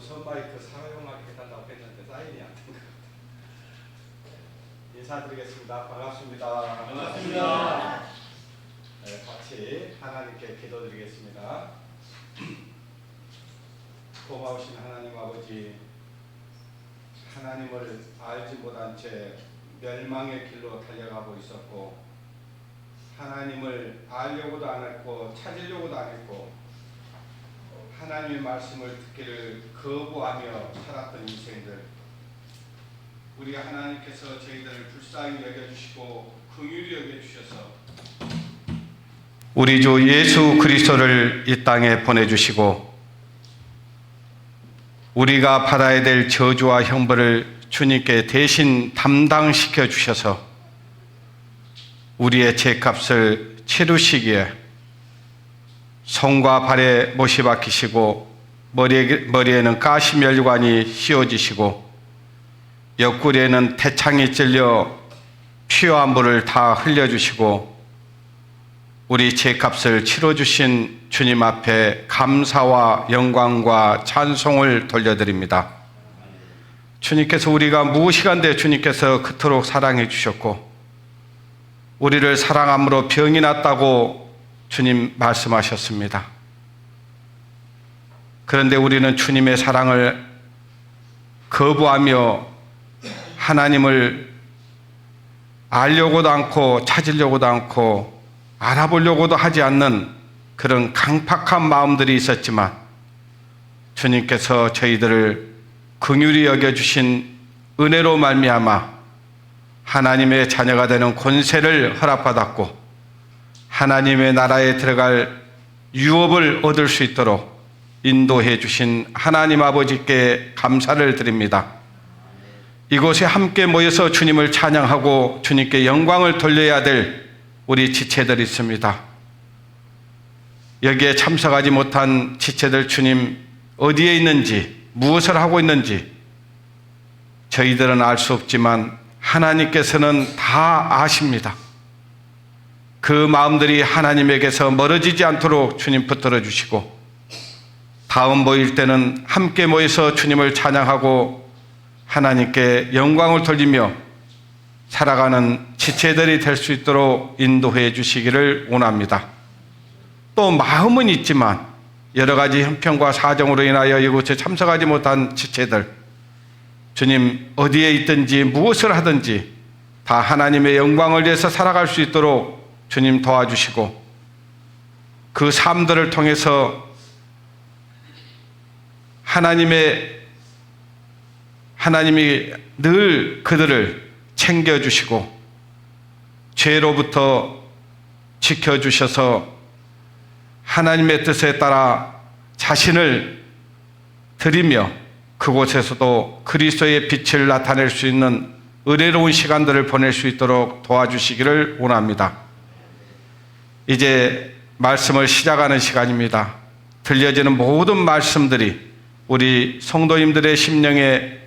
무선 마이크 사용하게 해달라고 했는데 사인이 안 된 것 같아요. 인사드리겠습니다. 반갑습니다. 반갑습니다. 네, 같이 하나님께 기도드리겠습니다. 고마우신 하나님 아버지, 하나님을 알지 못한 채 멸망의 길로 달려가고 있었고, 하나님을 알려고도 안 했고 찾으려고도 안 했고, 하나님의 말씀을 듣기를 거부하며 살았던 인생들, 우리 하나님께서 저희들을 불쌍히 여겨주시고 긍휼히 여겨주셔서 우리 주 예수 그리스도를 이 땅에 보내주시고, 우리가 받아야 될 저주와 형벌을 주님께 대신 담당시켜 주셔서 우리의 죄값을 치르시기에 손과 발에 못이 박히시고 머리에는 가시면류관이 씌워지시고 옆구리에는 태창이 찔려 피와 물을 다 흘려주시고 우리 죄값을 치러주신 주님 앞에 감사와 영광과 찬송을 돌려드립니다. 주님께서 우리가 무시간데 주님께서 그토록 사랑해 주셨고, 우리를 사랑함으로 병이 났다고 주님 말씀하셨습니다. 그런데 우리는 주님의 사랑을 거부하며 하나님을 알려고도 않고 찾으려고도 않고 알아보려고도 하지 않는 그런 강팍한 마음들이 있었지만, 주님께서 저희들을 긍휼히 여겨주신 은혜로 말미암아 하나님의 자녀가 되는 권세를 허락받았고, 하나님의 나라에 들어갈 유업을 얻을 수 있도록 인도해 주신 하나님 아버지께 감사를 드립니다. 이곳에 함께 모여서 주님을 찬양하고 주님께 영광을 돌려야 될 우리 지체들이 있습니다. 여기에 참석하지 못한 지체들, 주님 어디에 있는지, 무엇을 하고 있는지 저희들은 알 수 없지만 하나님께서는 다 아십니다. 그 마음들이 하나님에게서 멀어지지 않도록 주님 붙들어 주시고, 다음 모일 때는 함께 모여서 주님을 찬양하고 하나님께 영광을 돌리며 살아가는 지체들이 될 수 있도록 인도해 주시기를 원합니다. 또 마음은 있지만 여러 가지 형편과 사정으로 인하여 이곳에 참석하지 못한 지체들, 주님 어디에 있든지 무엇을 하든지 다 하나님의 영광을 위해서 살아갈 수 있도록 주님 도와주시고, 그 삶들을 통해서 하나님이 늘 그들을 챙겨주시고 죄로부터 지켜주셔서 하나님의 뜻에 따라 자신을 드리며 그곳에서도 그리스도의 빛을 나타낼 수 있는 은혜로운 시간들을 보낼 수 있도록 도와주시기를 원합니다. 이제 말씀을 시작하는 시간입니다. 들려지는 모든 말씀들이 우리 성도님들의 심령에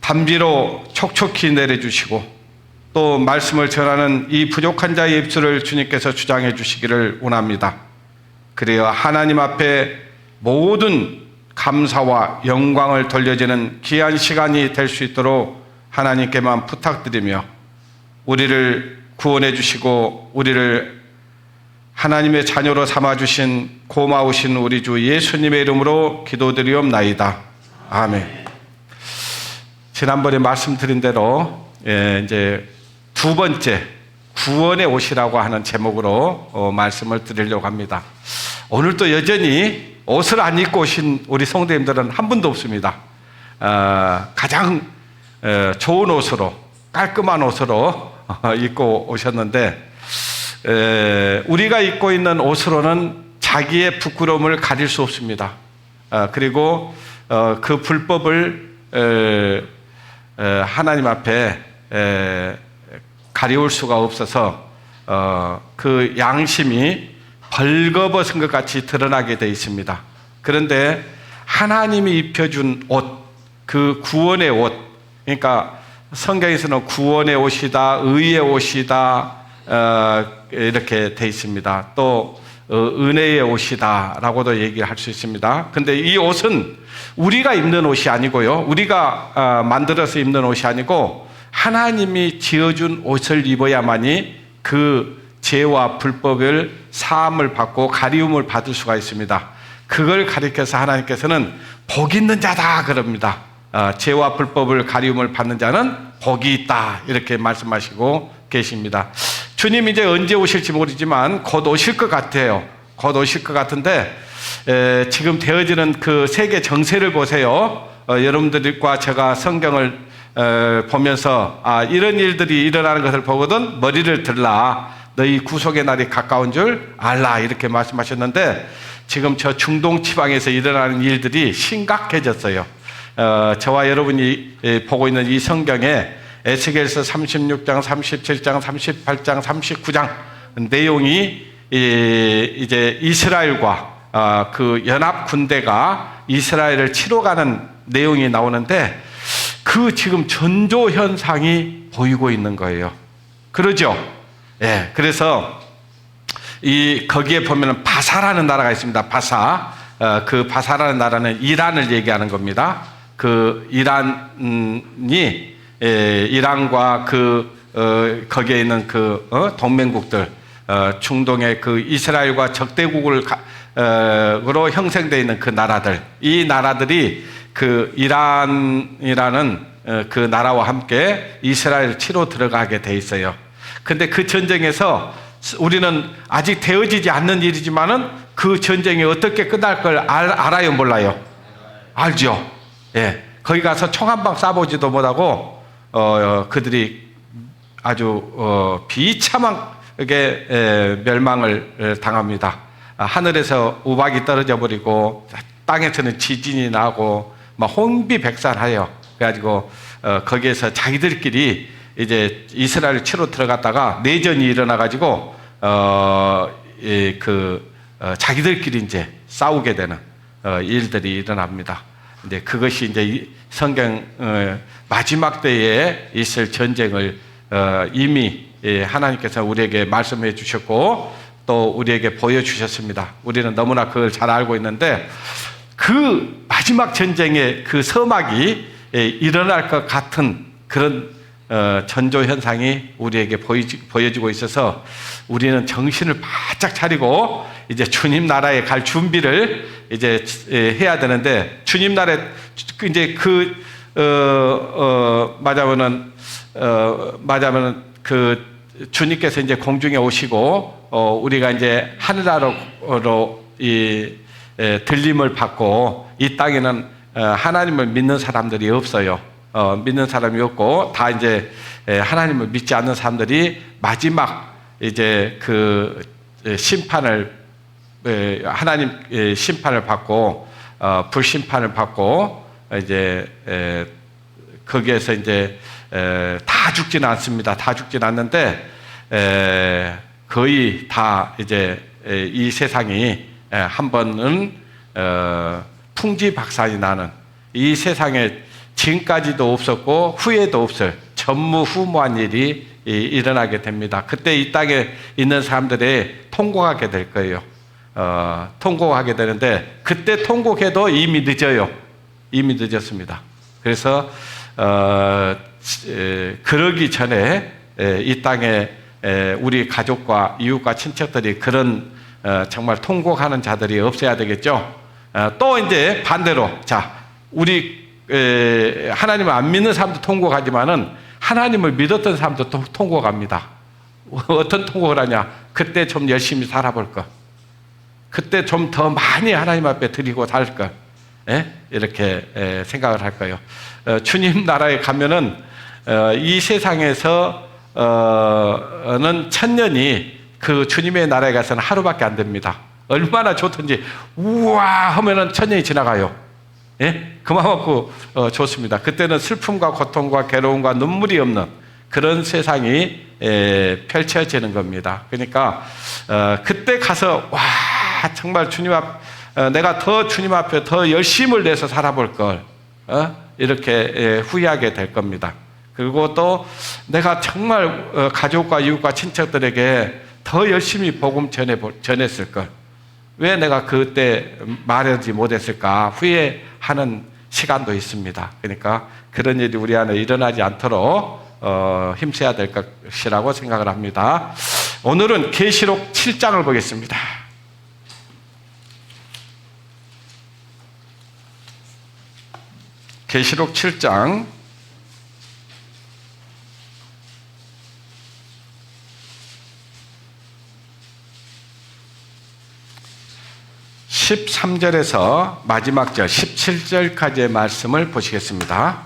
담비로 촉촉히 내려주시고, 또 말씀을 전하는 이 부족한 자의 입술을 주님께서 주장해 주시기를 원합니다. 그래야 하나님 앞에 모든 감사와 영광을 돌려지는 귀한 시간이 될 수 있도록 하나님께만 부탁드리며, 우리를 구원해 주시고 우리를 하나님의 자녀로 삼아주신 고마우신 우리 주 예수님의 이름으로 기도드리옵나이다. 아멘. 지난번에 말씀드린 대로 이제 두 번째 구원의 옷이라고 하는 제목으로 말씀을 드리려고 합니다. 오늘도 여전히 옷을 안 입고 오신 우리 성도님들은 한 분도 없습니다. 가장 좋은 옷으로, 깔끔한 옷으로 입고 오셨는데, 우리가 입고 있는 옷으로는 자기의 부끄러움을 가릴 수 없습니다. 그리고 그 불법을 하나님 앞에 가려울 수가 없어서 그 양심이 벌거벗은 것 같이 드러나게 되어 있습니다. 그런데 하나님이 입혀준 옷, 그 구원의 옷, 그러니까 성경에서는 구원의 옷이다, 의의 옷이다, 이렇게 돼 있습니다. 또 은혜의 옷이다라고도 얘기할 수 있습니다. 근데 이 옷은 우리가 입는 옷이 아니고요, 우리가 만들어서 입는 옷이 아니고 하나님이 지어준 옷을 입어야만이 그 죄와 불법을 사함을 받고 가리움을 받을 수가 있습니다. 그걸 가리켜서 하나님께서는 복 있는 자다 그럽니다. 죄와 불법을 가리움을 받는 자는 복이 있다 이렇게 말씀하시고 계십니다. 주님 이제 언제 오실지 모르지만 곧 오실 것 같아요. 곧 오실 것 같은데 지금 되어지는 그 세계 정세를 보세요. 여러분들과 제가 성경을 보면서 이런 일들이 일어나는 것을 보거든 머리를 들라, 너희 구속의 날이 가까운 줄 알라 이렇게 말씀하셨는데, 지금 저 중동 지방에서 일어나는 일들이 심각해졌어요. 저와 여러분이 보고 있는 이 성경에 에스겔서 36장, 37장, 38장, 39장 내용이 이제 이스라엘과 그 연합 군대가 이스라엘을 치러 가는 내용이 나오는데, 그 지금 전조 현상이 보이고 있는 거예요. 그러죠? 예. 그래서 거기에 보면은 바사라는 나라가 있습니다. 바사. 그 바사라는 나라는 이란을 얘기하는 겁니다. 그 이란이 이란과 거기에 있는 동맹국들, 중동의 그 이스라엘과 적대국으로 형성되어 있는 그 나라들, 이 나라들이 그 이란이라는 그 나라와 함께 이스라엘 치러 들어가게 돼 있어요. 근데 그 전쟁에서 우리는 아직 되어지지 않는 일이지만은 그 전쟁이 어떻게 끝날 걸 알아요, 몰라요? 알죠. 예. 거기 가서 총 한 방 쏴보지도 못하고 그들이 아주 비참하게 멸망을 당합니다. 하늘에서 우박이 떨어져 버리고 땅에서는 지진이 나고 막 혼비백산하여 그래가지고 거기에서 자기들끼리 이제 이스라엘 치러 들어갔다가 내전이 일어나가지고 자기들끼리 이제 싸우게 되는 일들이 일어납니다. 근데 그것이 이제 성경 마지막 때에 있을 전쟁을 이미 하나님께서 우리에게 말씀해 주셨고 또 우리에게 보여주셨습니다. 우리는 너무나 그걸 잘 알고 있는데, 그 마지막 전쟁의 그 서막이 일어날 것 같은 그런 전조 현상이 우리에게 보여지고 있어서 우리는 정신을 바짝 차리고 이제 주님 나라에 갈 준비를 이제 해야 되는데, 주님 나라에 이제 맞아면은 그 주님께서 이제 공중에 오시고 우리가 이제 하늘나라로 들림을 받고, 이 땅에는 하나님을 믿는 사람들이 없어요. 믿는 사람이 없고 다 이제 하나님을 믿지 않는 사람들이 마지막 이제 그 심판을 하나님 심판을 받고 불심판을 받고 이제 거기에서 이제 다 죽지는 않습니다. 다 죽지는 않는데 거의 다 이제 이 세상이 한 번은 풍지박산이 나는, 이 세상에 지금까지도 없었고 후에도 없을 전무후무한 일이 일어나게 됩니다. 그때 이 땅에 있는 사람들이 통곡하게 될 거예요. 통곡하게 되는데, 그때 통곡해도 이미 늦어요. 이미 늦었습니다. 그래서 그러기 전에 이 땅에 우리 가족과 이웃과 친척들이 그런 정말 통곡하는 자들이 없어야 되겠죠. 또 이제 반대로, 자, 우리 하나님을 안 믿는 사람도 통곡하지만은 하나님을 믿었던 사람도 통곡합니다. 어떤 통곡을 하냐? 그때 좀 열심히 살아볼 것, 그때 좀 더 많이 하나님 앞에 드리고 살 것, 이렇게 생각을 할 거예요. 주님 나라에 가면은 이 세상에서는 천년이 그 주님의 나라에 가서는 하루밖에 안 됩니다. 얼마나 좋든지 우와 하면은 천년이 지나가요. 그만큼 좋습니다. 그때는 슬픔과 고통과 괴로움과 눈물이 없는 그런 세상이 펼쳐지는 겁니다. 그러니까 그때 가서 와, 정말 주님 내가 더 주님 앞에 더 열심을 내서 살아볼 걸 이렇게 후회하게 될 겁니다. 그리고 또 내가 정말 가족과 이웃과 친척들에게 더 열심히 복음 전했을 걸. 왜 내가 그때 말하지 못했을까 후회하는 시간도 있습니다. 그러니까 그런 일이 우리 안에 일어나지 않도록 힘써야 될 것이라고 생각을 합니다. 오늘은 계시록 7장을 보겠습니다. 계시록 7장 13절에서 마지막 절 17절까지의 말씀을 보시겠습니다.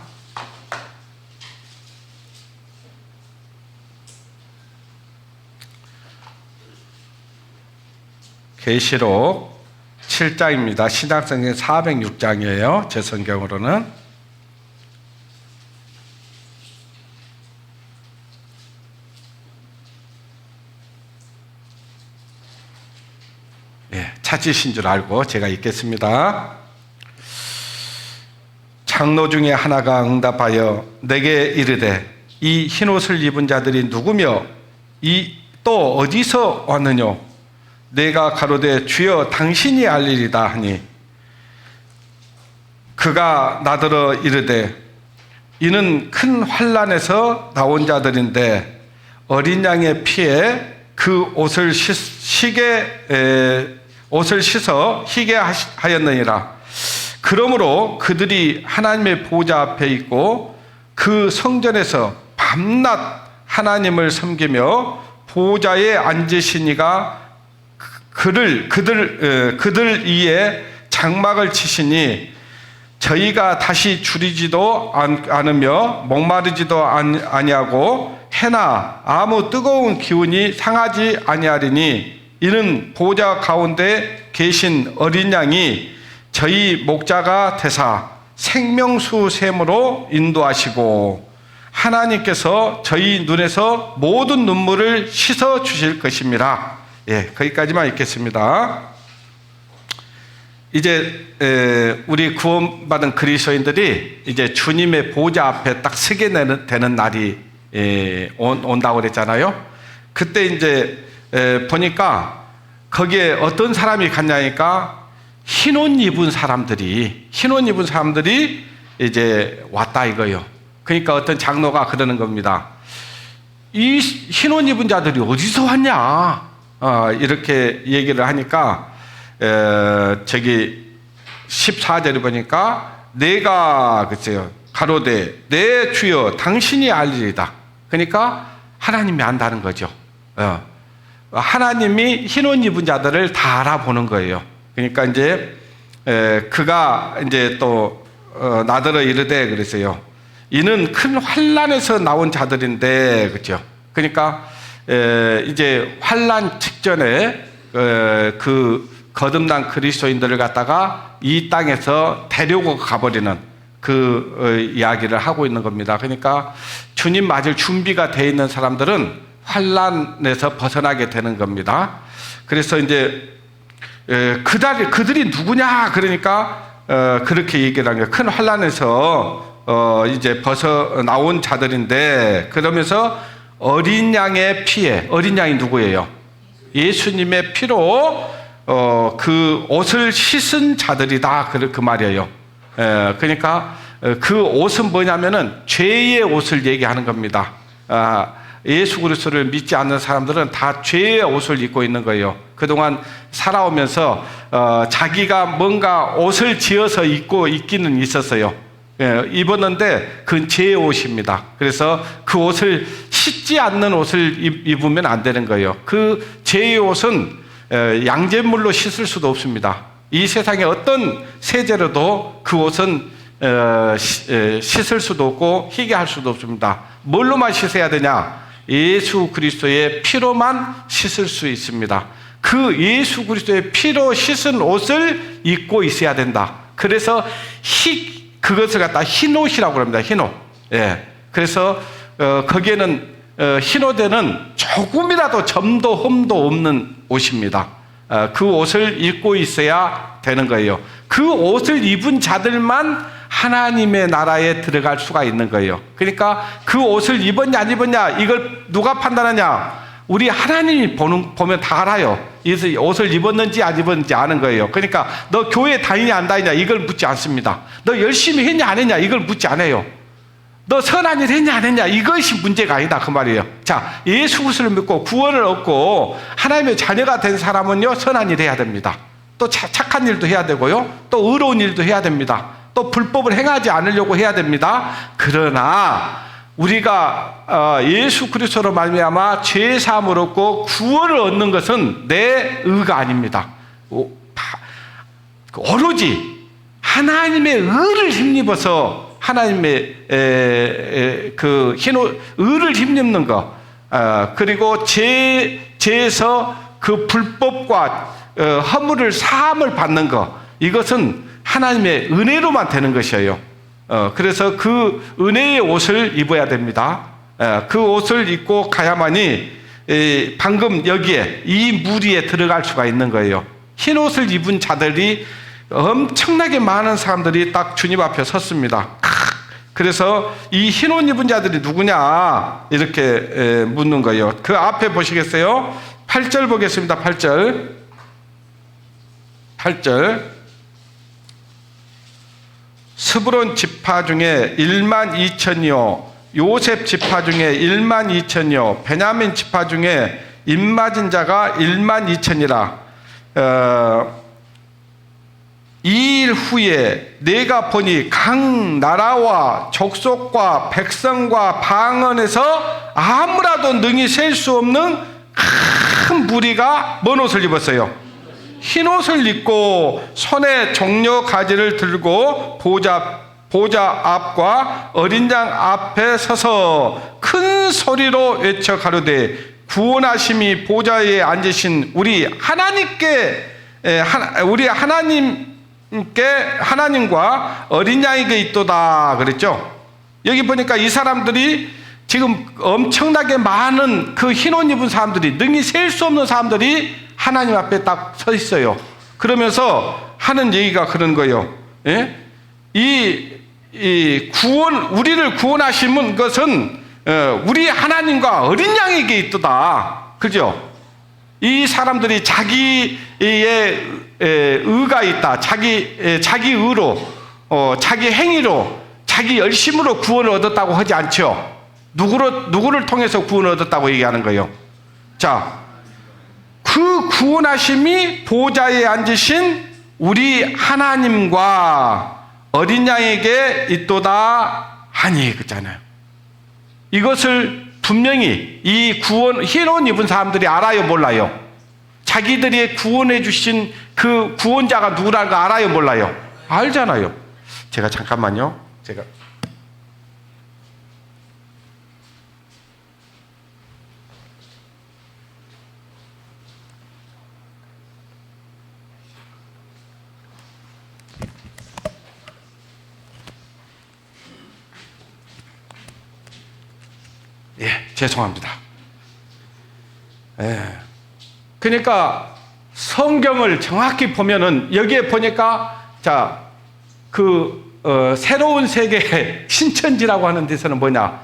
계시록 7장입니다. 신약성경 406장이에요. 제 성경으로는. 찾으신 줄 알고 제가 읽겠습니다. 장로 중에 하나가 응답하여 내게 이르되 이 흰옷을 입은 자들이 누구며 이 또 어디서 왔느뇨? 내가 가로되 주여 당신이 알리리다 하니 그가 나더러 이르되 이는 큰 환난에서 나온 자들인데 어린 양의 피에 그 옷을 씻어 희게 하였느니라. 그러므로 그들이 하나님의 보좌 앞에 있고 그 성전에서 밤낮 하나님을 섬기며 보좌에 앉으시니가 그들 위에 장막을 치시니 저희가 다시 줄이지도 않으며 목마르지도 아니하고 해나 아무 뜨거운 기운이 상하지 아니하리니 이는 보좌 가운데 계신 어린 양이 저희 목자가 되사 생명수 샘으로 인도하시고 하나님께서 저희 눈에서 모든 눈물을 씻어 주실 것입니다. 거기까지만 읽겠습니다. 이제 우리 구원받은 그리스도인들이 이제 주님의 보좌 앞에 딱 서게 되는 날이 온다고 그랬잖아요. 그때 이제 보니까 거기에 어떤 사람이 갔냐니까 흰옷 입은 사람들이 이제 왔다 이거요. 그러니까 어떤 장로가 그러는 겁니다. 이 흰옷 입은 자들이 어디서 왔냐? 이렇게 얘기를 하니까 저기 14절에 보니까 내가 글쎄요 가로되 내 주여 당신이 알리리다. 그러니까 하나님이 안다는 거죠. 하나님이 흰옷 입은 자들을 다 알아보는 거예요. 그러니까 이제 그가 이제 또 나더러 이르되 그랬어요. 이는 큰 환난에서 나온 자들인데, 그렇죠? 그러니까 이제 환난 직전에 그 거듭난 그리스도인들을 갖다가 이 땅에서 데리고 가버리는 그 이야기를 하고 있는 겁니다. 그러니까 주님 맞을 준비가 돼 있는 사람들은 환난에서 벗어나게 되는 겁니다. 그래서 이제 그들이 누구냐? 그러니까 그렇게 얘기를 한 거예요. 큰 환난에서 이제 벗어 나온 자들인데, 그러면서 어린 양의 피에, 어린 양이 누구예요? 예수님의 피로 그 옷을 씻은 자들이다. 그 말이에요. 그러니까 그 옷은 뭐냐면은 죄의 옷을 얘기하는 겁니다. 예수 그리스도를 믿지 않는 사람들은 다 죄의 옷을 입고 있는 거예요. 그동안 살아오면서 자기가 뭔가 옷을 지어서 입고 있기는 있었어요. 입었는데 그건 죄의 옷입니다. 그래서 그 옷을 씻지 않는 옷을 입으면 안 되는 거예요. 그 죄의 옷은 양잿물로 씻을 수도 없습니다. 이 세상에 어떤 세제로도 그 옷은 씻을 수도 없고 희게 할 수도 없습니다. 뭘로만 씻어야 되냐? 예수 그리스도의 피로만 씻을 수 있습니다. 그 예수 그리스도의 피로 씻은 옷을 입고 있어야 된다. 그래서 그것을 갖다 흰옷이라고 합니다. 흰옷. 그래서 거기에는 흰옷에는 조금이라도 점도 흠도 없는 옷입니다. 그 옷을 입고 있어야 되는 거예요. 그 옷을 입은 자들만 하나님의 나라에 들어갈 수가 있는 거예요. 그러니까 그 옷을 입었냐 안 입었냐 이걸 누가 판단하냐? 우리 하나님이 보면 다 알아요. 그래서 옷을 입었는지 안 입었는지 아는 거예요. 그러니까 너 교회 다니냐 안 다니냐 이걸 묻지 않습니다. 너 열심히 했냐 안 했냐 이걸 묻지 않아요. 너 선한 일 했냐 안 했냐 이것이 문제가 아니다 그 말이에요. 자, 예수 그리스도를 믿고 구원을 얻고 하나님의 자녀가 된 사람은요 선한 일 해야 됩니다. 또 착한 일도 해야 되고요, 또 의로운 일도 해야 됩니다. 또 불법을 행하지 않으려고 해야 됩니다. 그러나 우리가 예수 그리스도로 말미암아 죄 사함을 얻고 구원을 얻는 것은 내 의가 아닙니다. 오로지 하나님의 의를 힘입어서 하나님의 그 의를 힘입는 것, 그리고 죄에서 그 불법과 허물을 사함을 받는 것, 이것은 하나님의 은혜로만 되는 것이에요. 그래서 그 은혜의 옷을 입어야 됩니다. 그 옷을 입고 가야만이 방금 여기에 이 무리에 들어갈 수가 있는 거예요. 흰 옷을 입은 자들이 엄청나게 많은 사람들이 딱 주님 앞에 섰습니다. 그래서 이 흰 옷 입은 자들이 누구냐 이렇게 묻는 거예요. 그 앞에 보시겠어요? 8절 보겠습니다. 8절 스브론 지파 중에 1만 2천이요 요셉 지파 중에 1만 2천이요 베냐민 지파 중에 입맞은 자가 1만 2천이라. 이 일 후에 내가 보니 각 나라와 족속과 백성과 방언에서 아무라도 능히 셀 수 없는 큰 무리가 뭔 옷을 입었어요? 흰 옷을 입고 손에 종려 가지를 들고 보좌 앞과 어린 양 앞에 서서 큰 소리로 외쳐 가로되 구원하심이 보좌에 앉으신 우리 하나님과 어린 양에게 있도다 그랬죠. 여기 보니까 이 사람들이 지금 엄청나게 많은 그 흰 옷 입은 사람들이, 능히 셀 수 없는 사람들이 하나님 앞에 딱 서 있어요. 그러면서 하는 얘기가 그런 거예요. 예? 우리를 구원하시는 것은 우리 하나님과 어린 양에게 있도다. 그죠? 이 사람들이 자기의 의가 있다. 자기 의로, 자기 행위로, 자기 열심으로 구원을 얻었다고 하지 않죠. 누구를 통해서 구원을 얻었다고 얘기하는 거예요. 자, 그 구원하심이 보좌에 앉으신 우리 하나님과 어린 양에게 있도다 하니 그잖아요. 이것을 분명히 이 흰 옷 입은 사람들이 알아요, 몰라요? 자기들이 구원해 주신 그 구원자가 누구라는 거 알아요, 몰라요? 알잖아요. 제가 잠깐만요. 죄송합니다. 그러니까 성경을 정확히 보면은 여기에 보니까 새로운 세계 신천지라고 하는 데서는 뭐냐,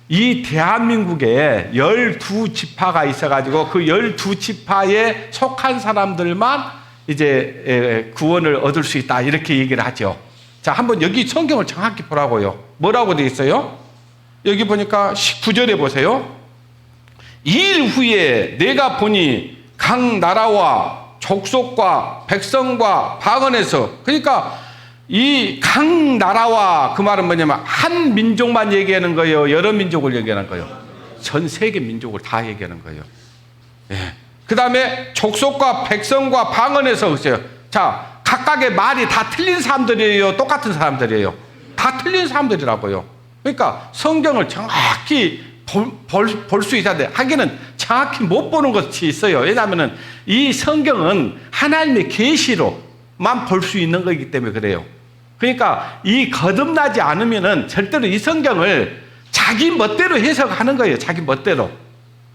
이 대한민국에 12지파가 있어가지고 그 12지파에 속한 사람들만 이제 구원을 얻을 수 있다 이렇게 얘기를 하죠. 자, 한번 여기 성경을 정확히 보라고요. 뭐라고 되어 있어요? 여기 보니까 19절에 보세요. 이 일 후에 내가 보니 각 나라와 족속과 백성과 방언에서, 그러니까 이 각 나라와 그 말은 뭐냐면 한 민족만 얘기하는 거예요? 여러 민족을 얘기하는 거예요? 전 세계 민족을 다 얘기하는 거예요. 그 다음에 족속과 백성과 방언에서 있어요. 자, 각각의 말이 다 틀린 사람들이에요? 똑같은 사람들이에요? 다 틀린 사람들이라고요. 그러니까 성경을 정확히 볼 수 있어야 돼. 하기는 정확히 못 보는 것이 있어요. 왜냐하면 이 성경은 하나님의 계시로만 볼 수 있는 거기 때문에 그래요. 그러니까 이 거듭나지 않으면은 절대로 이 성경을 자기 멋대로 해석하는 거예요. 자기 멋대로.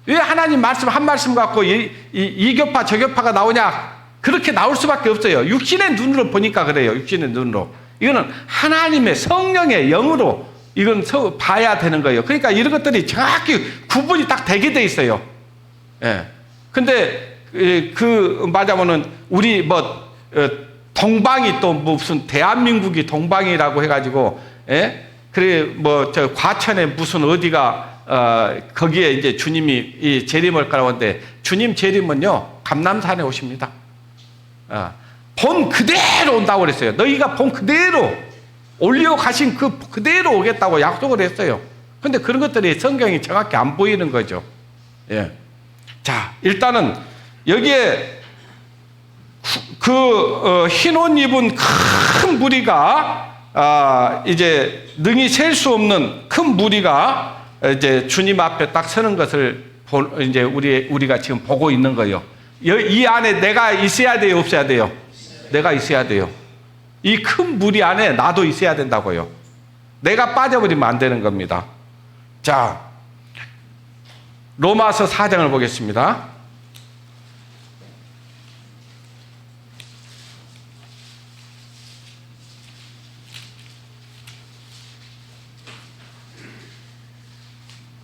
왜 하나님 말씀 한 말씀 갖고 이 교파 저 교파가 나오냐? 그렇게 나올 수밖에 없어요. 육신의 눈으로 보니까 그래요. 육신의 눈으로. 이거는 하나님의 성령의 영으로 이건 봐야 되는 거예요. 그러니까 이런 것들이 정확히 구분이 딱 되게 돼 있어요. 예. 근데 맞아보는 우리 동방이 또 무슨 대한민국이 동방이라고 해가지고, 예? 그래 뭐 저 과천에 무슨 어디가 거기에 이제 주님이 이 재림을 가라는데 주님 재림은요 감람산에 오십니다. 본 그대로 온다고 그랬어요. 너희가 본 그대로 올려 가신 그대로 오겠다고 약속을 했어요. 근데 그런 것들이 성경이 정확히 안 보이는 거죠. 예. 자, 일단은 여기에 흰 옷 입은 큰 무리가 이제 능히 셀 수 없는 큰 무리가 이제 주님 앞에 딱 서는 것을 이제 우리가 지금 보고 있는 거예요. 이 안에 내가 있어야 돼요, 없어야 돼요? 내가 있어야 돼요. 이 큰 무리 안에 나도 있어야 된다고요. 내가 빠져버리면 안 되는 겁니다. 자, 로마서 4장을 보겠습니다.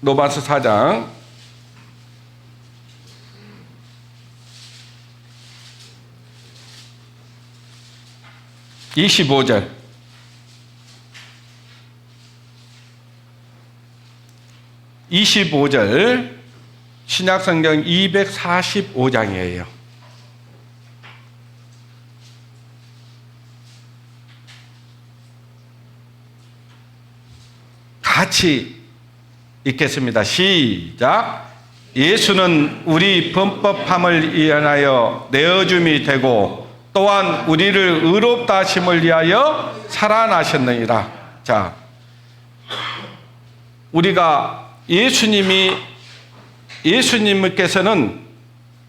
로마서 4장 25절. 신약성경 245장이에요. 같이 읽겠습니다. 시작. 예수는 우리 범법함을 위하여 내어줌이 되고 또한 우리를 의롭다 하심을 위하여 살아나셨느니라. 자, 우리가 예수님께서는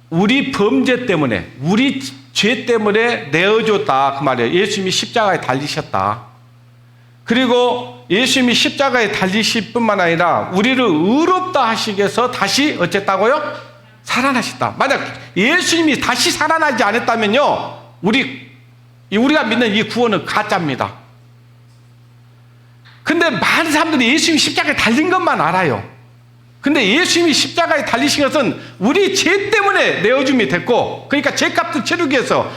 우리 범죄 때문에, 우리 죄 때문에 내어줬다 그 말이에요. 예수님이 십자가에 달리셨다. 그리고 예수님이 십자가에 달리실 뿐만 아니라 우리를 의롭다 하시기 위해서 다시 어쨌다고요? 살아나셨다. 만약 예수님이 다시 살아나지 않았다면요, 우리가 믿는 이 구원은 가짜입니다. 근데 많은 사람들이 예수님이 십자가에 달린 것만 알아요. 근데 예수님이 십자가에 달리신 것은 우리 죄 때문에 내어줌이 됐고, 그러니까 죄값을 치르기 위해서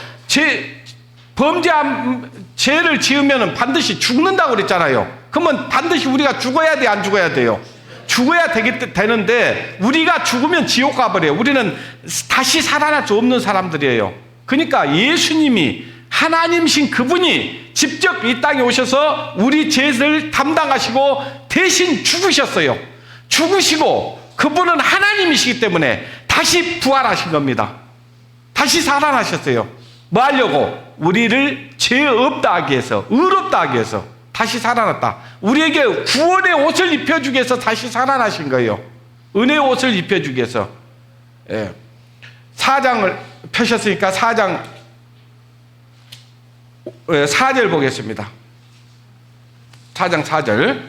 죄를 지으면 반드시 죽는다고 그랬잖아요. 그러면 반드시 우리가 죽어야 돼, 안 죽어야 돼요? 죽어야 되는데 우리가 죽으면 지옥 가버려요. 우리는 다시 살아날 수 없는 사람들이에요. 그러니까 예수님이 하나님이신 그분이 직접 이 땅에 오셔서 우리 죄를 담당하시고 대신 죽으셨어요. 죽으시고 그분은 하나님이시기 때문에 다시 부활하신 겁니다. 다시 살아나셨어요. 뭐 하려고? 우리를 죄 없다 하기 위해서, 의롭다 하기 위해서 다시 살아났다. 우리에게 구원의 옷을 입혀주기 위해서 다시 살아나신 거예요. 은혜의 옷을 입혀주기 위해서. 예. 4장을 펴셨으니까 4장 4절 보겠습니다. 4장 4절.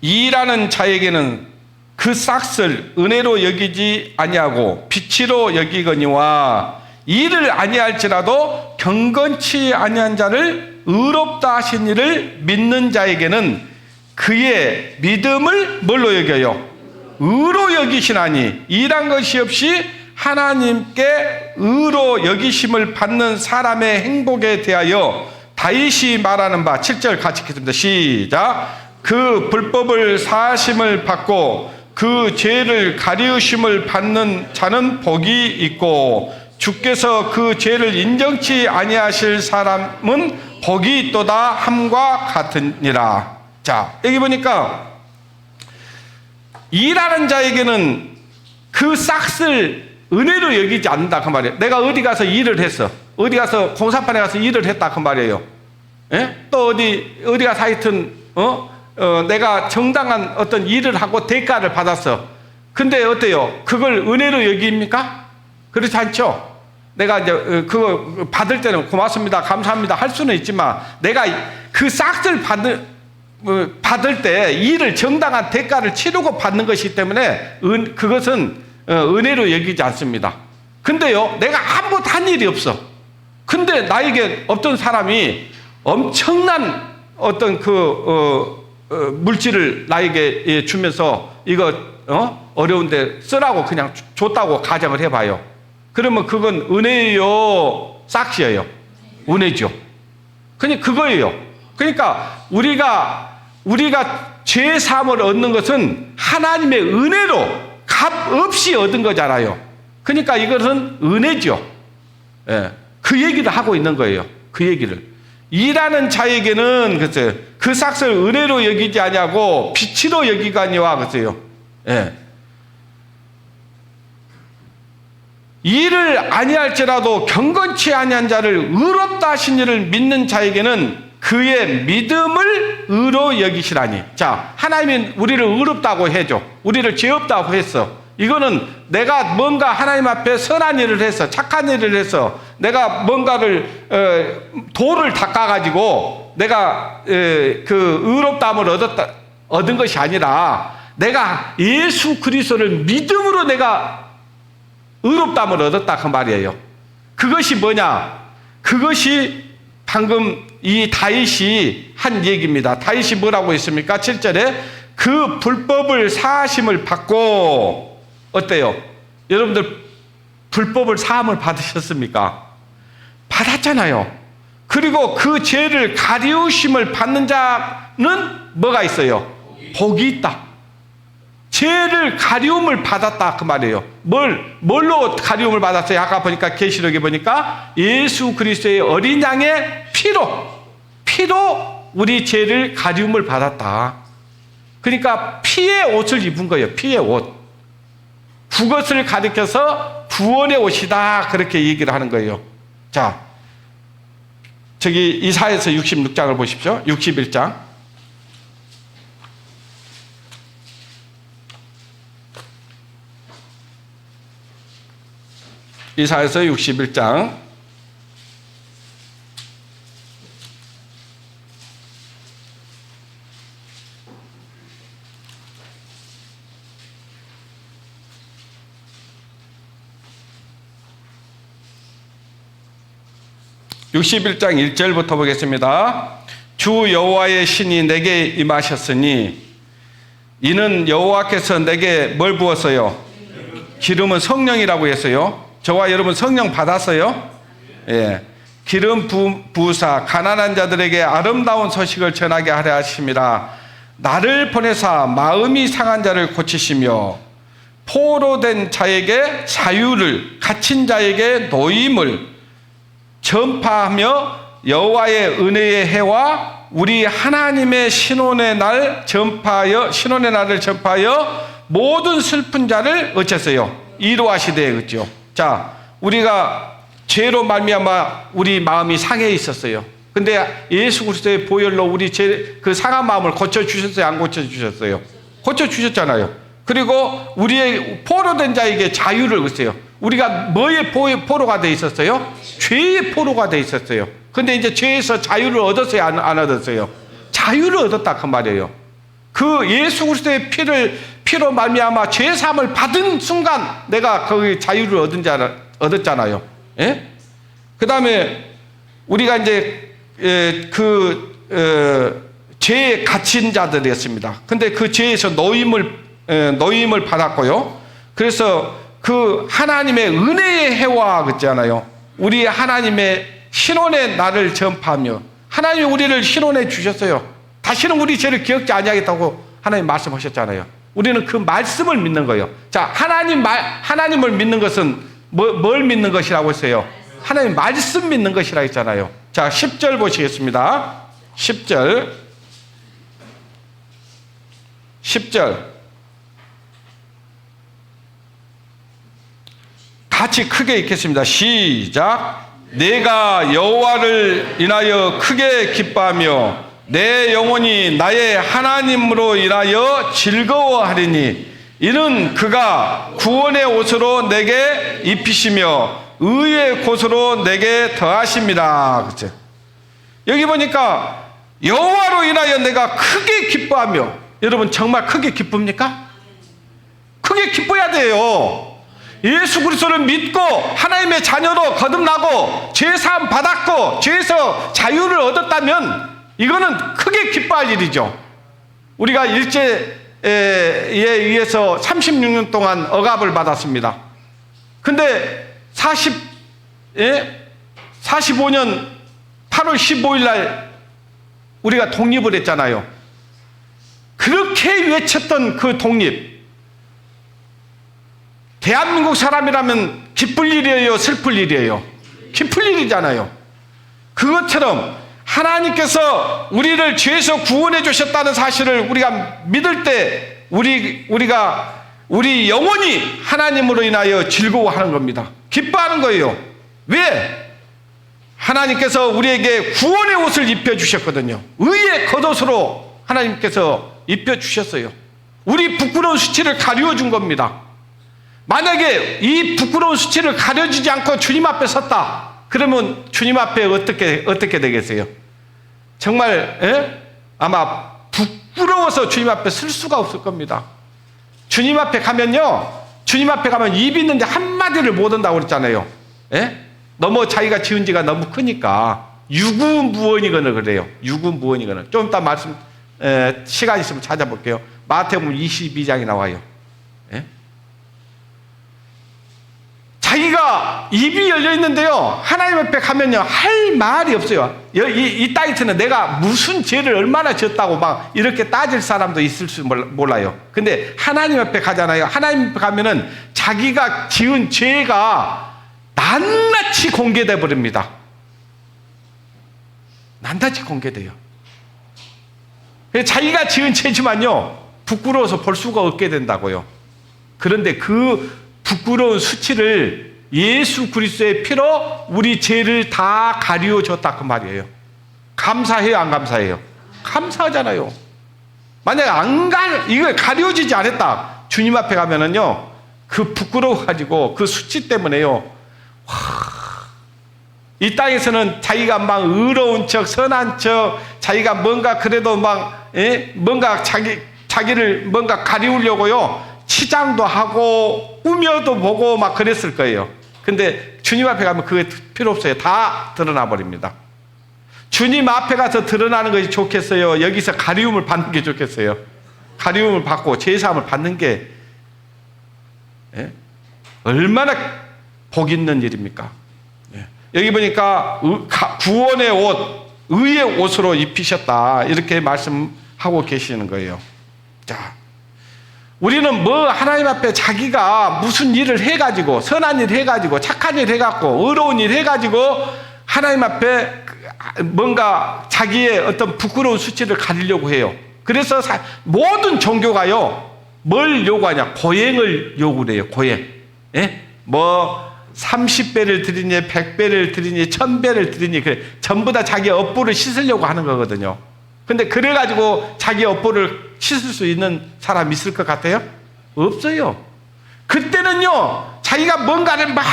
이라는 자에게는 그 싹을 은혜로 여기지 아니하고 빛으로 여기거니와 이를 아니할지라도 경건치 아니한 자를 의롭다 하신 이를 믿는 자에게는 그의 믿음을 뭘로 여겨요? 의로 여기시나니 이란 것이 없이 하나님께 의로 여기심을 받는 사람의 행복에 대하여 다윗이 말하는 바 7절 같이 읽겠습니다. 시작. 그 불법을 사하심을 받고 그 죄를 가리우심을 받는 자는 복이 있고 주께서 그 죄를 인정치 아니하실 사람은 복이 있도다 함과 같으니라. 자, 여기 보니까 일하는 자에게는 그 싹을 은혜로 여기지 않는다 그 말이에요. 내가 어디 가서 일을 했어. 어디 가서 공사판에 가서 일을 했다 그 말이에요. 예? 또 어디 가서 하여튼 내가 정당한 어떤 일을 하고 대가를 받았어. 근데 어때요? 그걸 은혜로 여깁니까? 그렇지 않죠? 내가 이제 그거 받을 때는 고맙습니다, 감사합니다 할 수는 있지만 내가 그 싹을 받을 때 일을 정당한 대가를 치르고 받는 것이기 때문에 그것은 은혜로 여기지 않습니다. 근데요, 내가 아무것도 한 일이 없어. 근데 나에게 어떤 사람이 엄청난 어떤 물질을 나에게 주면서 이거 어려운데 쓰라고 그냥 줬다고 가정을 해봐요. 그러면 그건 은혜예요, 싹시예요? 은혜죠. 그냥 그거예요. 그러니까 우리가 죄 사함을 얻는 것은 하나님의 은혜로 값 없이 얻은 거잖아요. 그러니까 이것은 은혜죠. 예, 그 얘기를 하고 있는 거예요. 그 얘기를. 일하는 자에게는 글쎄요, 그 삭을 은혜로 여기지 아니하고 빛으로 여기가니와 글쎄요. 예. 일을 아니할지라도 경건치 아니한 자를 의롭다 하신 이를 믿는 자에게는 그의 믿음을 의로 여기시라니. 자, 하나님이 우리를 의롭다고 해줘. 우리를 죄 없다고 했어. 이거는 내가 뭔가 하나님 앞에 선한 일을 해서, 착한 일을 해서, 내가 뭔가를 돌을 닦아가지고 내가 그 의롭다함을 얻은 것이 아니라 내가 예수 그리스도를 믿음으로 내가 의롭다함을 얻었다 그 말이에요. 그것이 뭐냐? 그것이 방금 이 다윗이 한 얘기입니다. 다윗이 뭐라고 했습니까? 7절에 그 불법을 사하심을 받고, 어때요? 여러분들 불법을 사함을 받으셨습니까? 받았잖아요. 그리고 그 죄를 가리우심을 받는 자는 뭐가 있어요? 복이 있다. 죄를 가리움을 받았다 그 말이에요. 뭘로 가리움을 받았어요? 아까 보니까 계시록에 보니까 예수 그리스도의 어린 양의 피로 우리 죄를 가리움을 받았다. 그러니까 피의 옷을 입은 거예요. 피의 옷. 그것을 가리켜서 구원의 옷이다 그렇게 얘기를 하는 거예요. 자, 저기 이사야서 66장을 보십시오. 61장. 이사야서 61장 61장 1절부터 보겠습니다. 주 여호와의 신이 내게 임하셨으니 이는 여호와께서 내게 뭘 부었어요? 기름은 성령이라고 했어요. 저와 여러분 성령 받았어요? 예. 기름 부으사 가난한 자들에게 아름다운 소식을 전하게 하려 하심이라. 나를 보내사 마음이 상한 자를 고치시며 포로된 자에게 자유를, 갇힌 자에게 노임을 전파하며 여호와의 은혜의 해와 우리 하나님의 신혼의 날을 전파하여 모든 슬픈 자를 어쨌어요? 이루하시되. 그죠? 자, 우리가 죄로 말미암아 우리 마음이 상해 있었어요. 근데 예수 그리스도의 보혈로 우리 그 상한 마음을 고쳐 주셨어요? 안 고쳐 주셨어요? 고쳐 주셨잖아요. 그리고 우리의 포로된 자에게 자유를 주세요. 우리가 뭐의 포로가 돼 있었어요? 죄의 포로가 돼 있었어요. 근데 이제 죄에서 자유를 얻었어요? 안 얻었어요? 자유를 얻었다 그 말이에요. 그 예수 그리스도의 피로 말미암아 죄 사함을 받은 순간 내가 거기 자유를 얻었잖아요. 예? 그다음에 우리가 이제 죄에 갇힌 자들이었습니다. 근데 그 죄에서 노임을 받았고요. 그래서 그 하나님의 은혜의 해와 그랬잖아요. 우리 하나님의 신혼의 날을 전파하며 하나님이 우리를 신혼해 주셨어요. 다시는 우리 죄를 기억지 아니하겠다고 하나님 말씀하셨잖아요. 우리는 그 말씀을 믿는 거예요. 자, 하나님을 믿는 것은 뭘 믿는 것이라고 했어요? 하나님 말씀 믿는 것이라고 했잖아요. 자, 10절 보시겠습니다. 10절 같이 크게 읽겠습니다. 시작. 내가 여호와를 인하여 크게 기뻐하며 내 영혼이 나의 하나님으로 인하여 즐거워하리니 이는 그가 구원의 옷으로 내게 입히시며 의의 곳으로 내게 더하십니다. 그렇죠? 여기 보니까 여호와로 인하여 내가 크게 기뻐하며, 여러분 정말 크게 기쁩니까? 크게 기뻐야 돼요. 예수 그리스도를 믿고 하나님의 자녀로 거듭나고 죄사함 받았고 죄에서 자유를 얻었다면 이거는 크게 기뻐할 일이죠. 우리가 일제에 의해서 36년 동안 억압을 받았습니다. 근데 45년 8월 15일 날 우리가 독립을 했잖아요. 그렇게 외쳤던 그 독립, 대한민국 사람이라면 기쁠 일이에요, 슬플 일이에요? 기쁠 일이잖아요. 그것처럼 하나님께서 우리를 죄에서 구원해 주셨다는 사실을 우리가 믿을 때 우리 영혼이 하나님으로 인하여 즐거워하는 겁니다. 기뻐하는 거예요. 왜? 하나님께서 우리에게 구원의 옷을 입혀주셨거든요. 의의 겉옷으로 하나님께서 입혀주셨어요. 우리 부끄러운 수치를 가려준 겁니다. 만약에 이 부끄러운 수치를 가려주지 않고 주님 앞에 섰다, 그러면 주님 앞에 어떻게 되겠어요? 정말 아마 부끄러워서 주님 앞에 설 수가 없을 겁니다. 주님 앞에 가면요, 주님 앞에 가면 입이 있는데 한마디를 못 한다고 그랬잖아요. 너무 자기가 지은 지가 너무 크니까 유구무원이거나 그래요. 유구무원이거나. 좀 이따 시간 있으면 찾아볼게요. 마태복음 22장이 나와요. 자기가 입이 열려 있는데요, 하나님 앞에 가면요 할 말이 없어요. 이 따위트는 내가 무슨 죄를 얼마나 지었다고 막 이렇게 따질 사람도 있을 줄 몰라요. 근데 하나님 앞에 가잖아요. 하나님 앞에 가면은 자기가 지은 죄가 낱낱이 공개돼 버립니다. 낱낱이 공개돼요. 자기가 지은 죄지만요 부끄러워서 볼 수가 없게 된다고요. 그런데 그 부끄러운 수치를 예수 그리스도의 피로 우리 죄를 다 가리워 줬다 그 말이에요. 감사해요, 안 감사해요? 감사하잖아요. 만약에 이걸 가려지지 않았다, 주님 앞에 가면은요 그 부끄러워 가지고 그 수치 때문에요, 이 땅에서는 자기가 막 의로운 척, 선한 척, 자기가 뭔가 그래도 뭔가 자기를 뭔가 가리우려고요 치장도 하고 꾸며도 보고 막 그랬을 거예요. 근데 주님 앞에 가면 그게 필요 없어요. 다 드러나 버립니다. 주님 앞에 가서 드러나는 것이 좋겠어요? 여기서 가리움을 받는 게 좋겠어요? 가리움을 받고 제사함을 받는 게 얼마나 복 있는 일입니까? 여기 보니까 구원의 옷, 의의 옷으로 입히셨다, 이렇게 말씀하고 계시는 거예요. 자, 우리는 하나님 앞에 자기가 무슨 일을 해가지고, 선한 일 해가지고, 착한 일 해갖고, 의로운 일 해가지고 하나님 앞에 뭔가 자기의 어떤 부끄러운 수치를 가리려고 해요. 그래서 모든 종교가요 뭘 요구하냐? 고행을 요구를 해요. 고행. 30배를 드리니 100배를 드리니 1000배를 드리니 전부 다 자기 업보를 씻으려고 하는 거거든요. 근데 그래가지고 자기 업보를 씻을 수 있는 사람 있을 것 같아요? 없어요. 그때는요 자기가 뭔가를 막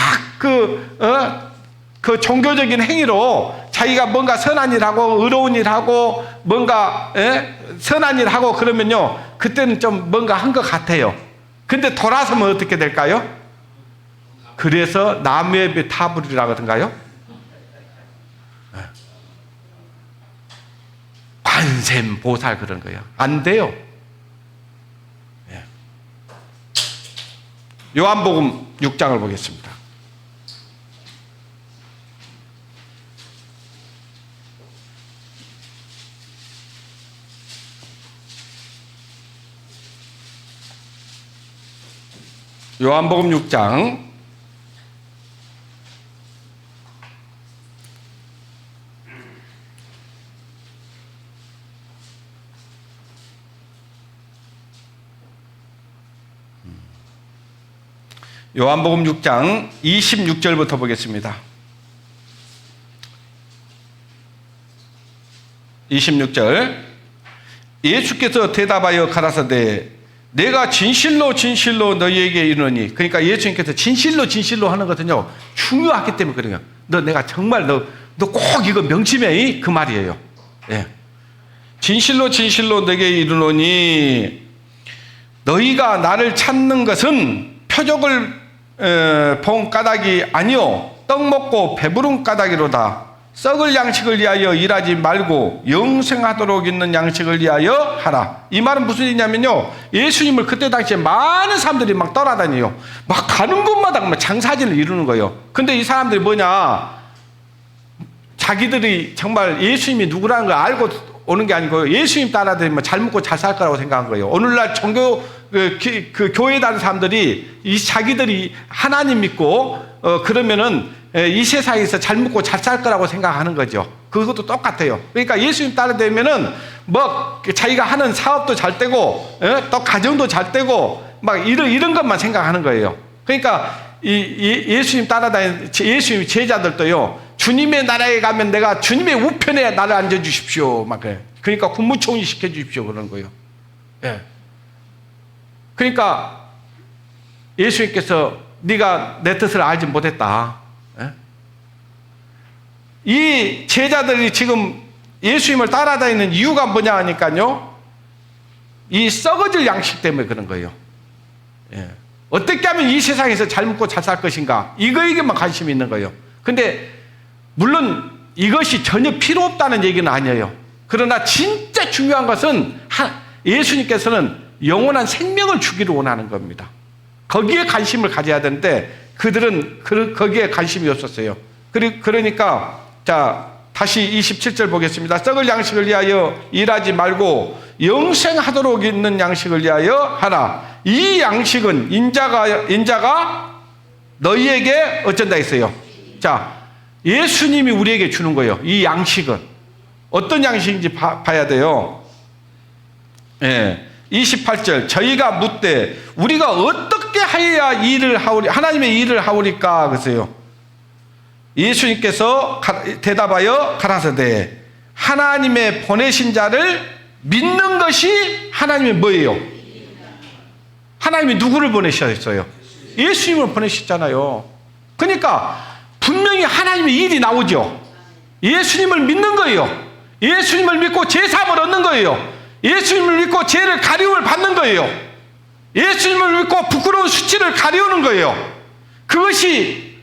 그 종교적인 행위로 자기가 뭔가 선한 일하고 의로운 일하고 뭔가 선한 일하고 그러면요 그때는 좀 뭔가 한 것 같아요. 근데 돌아서면 어떻게 될까요? 그래서 나무의 배 타불이라 하던가요? 관세음보살 그런 거예요. 안 돼요. 요한복음 6장을 보겠습니다. 요한복음 6장 26절부터 보겠습니다. 26절. 예수께서 대답하여 가라사대 내가 진실로 진실로 너희에게 이르노니, 그러니까 예수님께서 진실로 하는 것은요 중요하기 때문에 그래요. 내가 정말 너 꼭 이거 명심해, 그 말이에요. 진실로 너에게 이르노니 너희가 나를 찾는 것은 표적을 본 까닭이 아니요 떡 먹고 배부른 까닭이로다. 썩을 양식을 위하여 일하지 말고 영생하도록 있는 양식을 위하여 하라. 이 말은 무슨 얘기냐면요, 예수님을 그때 당시에 많은 사람들이 막 떠나다녀요. 막 가는 곳마다 막 장사진을 이루는 거예요. 근데 이 사람들이 뭐냐, 자기들이 정말 예수님이 누구라는 걸 알고 오는 게 아니고 예수님 따라다니면 잘 먹고 잘 살 거라고 생각한 거예요. 오늘날 종교 그 교회에 다니는 사람들이 이 자기들이 하나님 믿고 그러면은 이 세상에서 잘 먹고 잘 살 거라고 생각하는 거죠. 그것도 똑같아요. 그러니까 예수님 따라다니면은 뭐 자기가 하는 사업도 잘 되고 또 가정도 잘 되고 막 이런 것만 생각하는 거예요. 그러니까 예수님 따라다니는 예수님 제자들도요, 주님의 나라에 가면 내가 주님의 우편에 나를 앉아주십시오. 막 그래. 그러니까 국무총리 시켜주십시오. 그런 거예요. 예. 그러니까 예수님께서 네가 내 뜻을 알지 못했다. 예? 이 제자들이 지금 예수님을 따라다니는 이유가 뭐냐 하니까요, 이 썩어질 양식 때문에 그런 거예요. 예. 어떻게 하면 이 세상에서 잘 먹고 잘 살 것인가, 이거에게만 관심이 있는 거예요. 근데 물론 이것이 전혀 필요 없다는 얘기는 아니에요. 그러나 진짜 중요한 것은 예수님께서는 영원한 생명을 주기를 원하는 겁니다. 거기에 관심을 가져야 되는데 그들은 거기에 관심이 없었어요. 그러니까 자, 다시 27절 보겠습니다. 썩을 양식을 위하여 일하지 말고 영생하도록 있는 양식을 위하여 하라. 이 양식은 인자가 너희에게 어쩐다 했어요. 자, 예수님이 우리에게 주는 거예요. 이 양식은 어떤 양식인지 봐야 돼요. 예. 28절, 저희가 묻되 우리가 어떻게 하여야 일을 하오리, 하나님의 일을 하오리까 그러세요. 예수님께서 대답하여 가라사대 하나님의 보내신 자를 믿는 것이 하나님의 뭐예요? 하나님이 누구를 보내셨어요? 예수님을 보내셨잖아요. 그러니까 분명히 하나님의 일이 나오죠. 예수님을 믿는 거예요. 예수님을 믿고 제사함을 얻는 거예요. 예수님을 믿고 죄를 가리움을 받는 거예요. 예수님을 믿고 부끄러운 수치를 가리우는 거예요. 그것이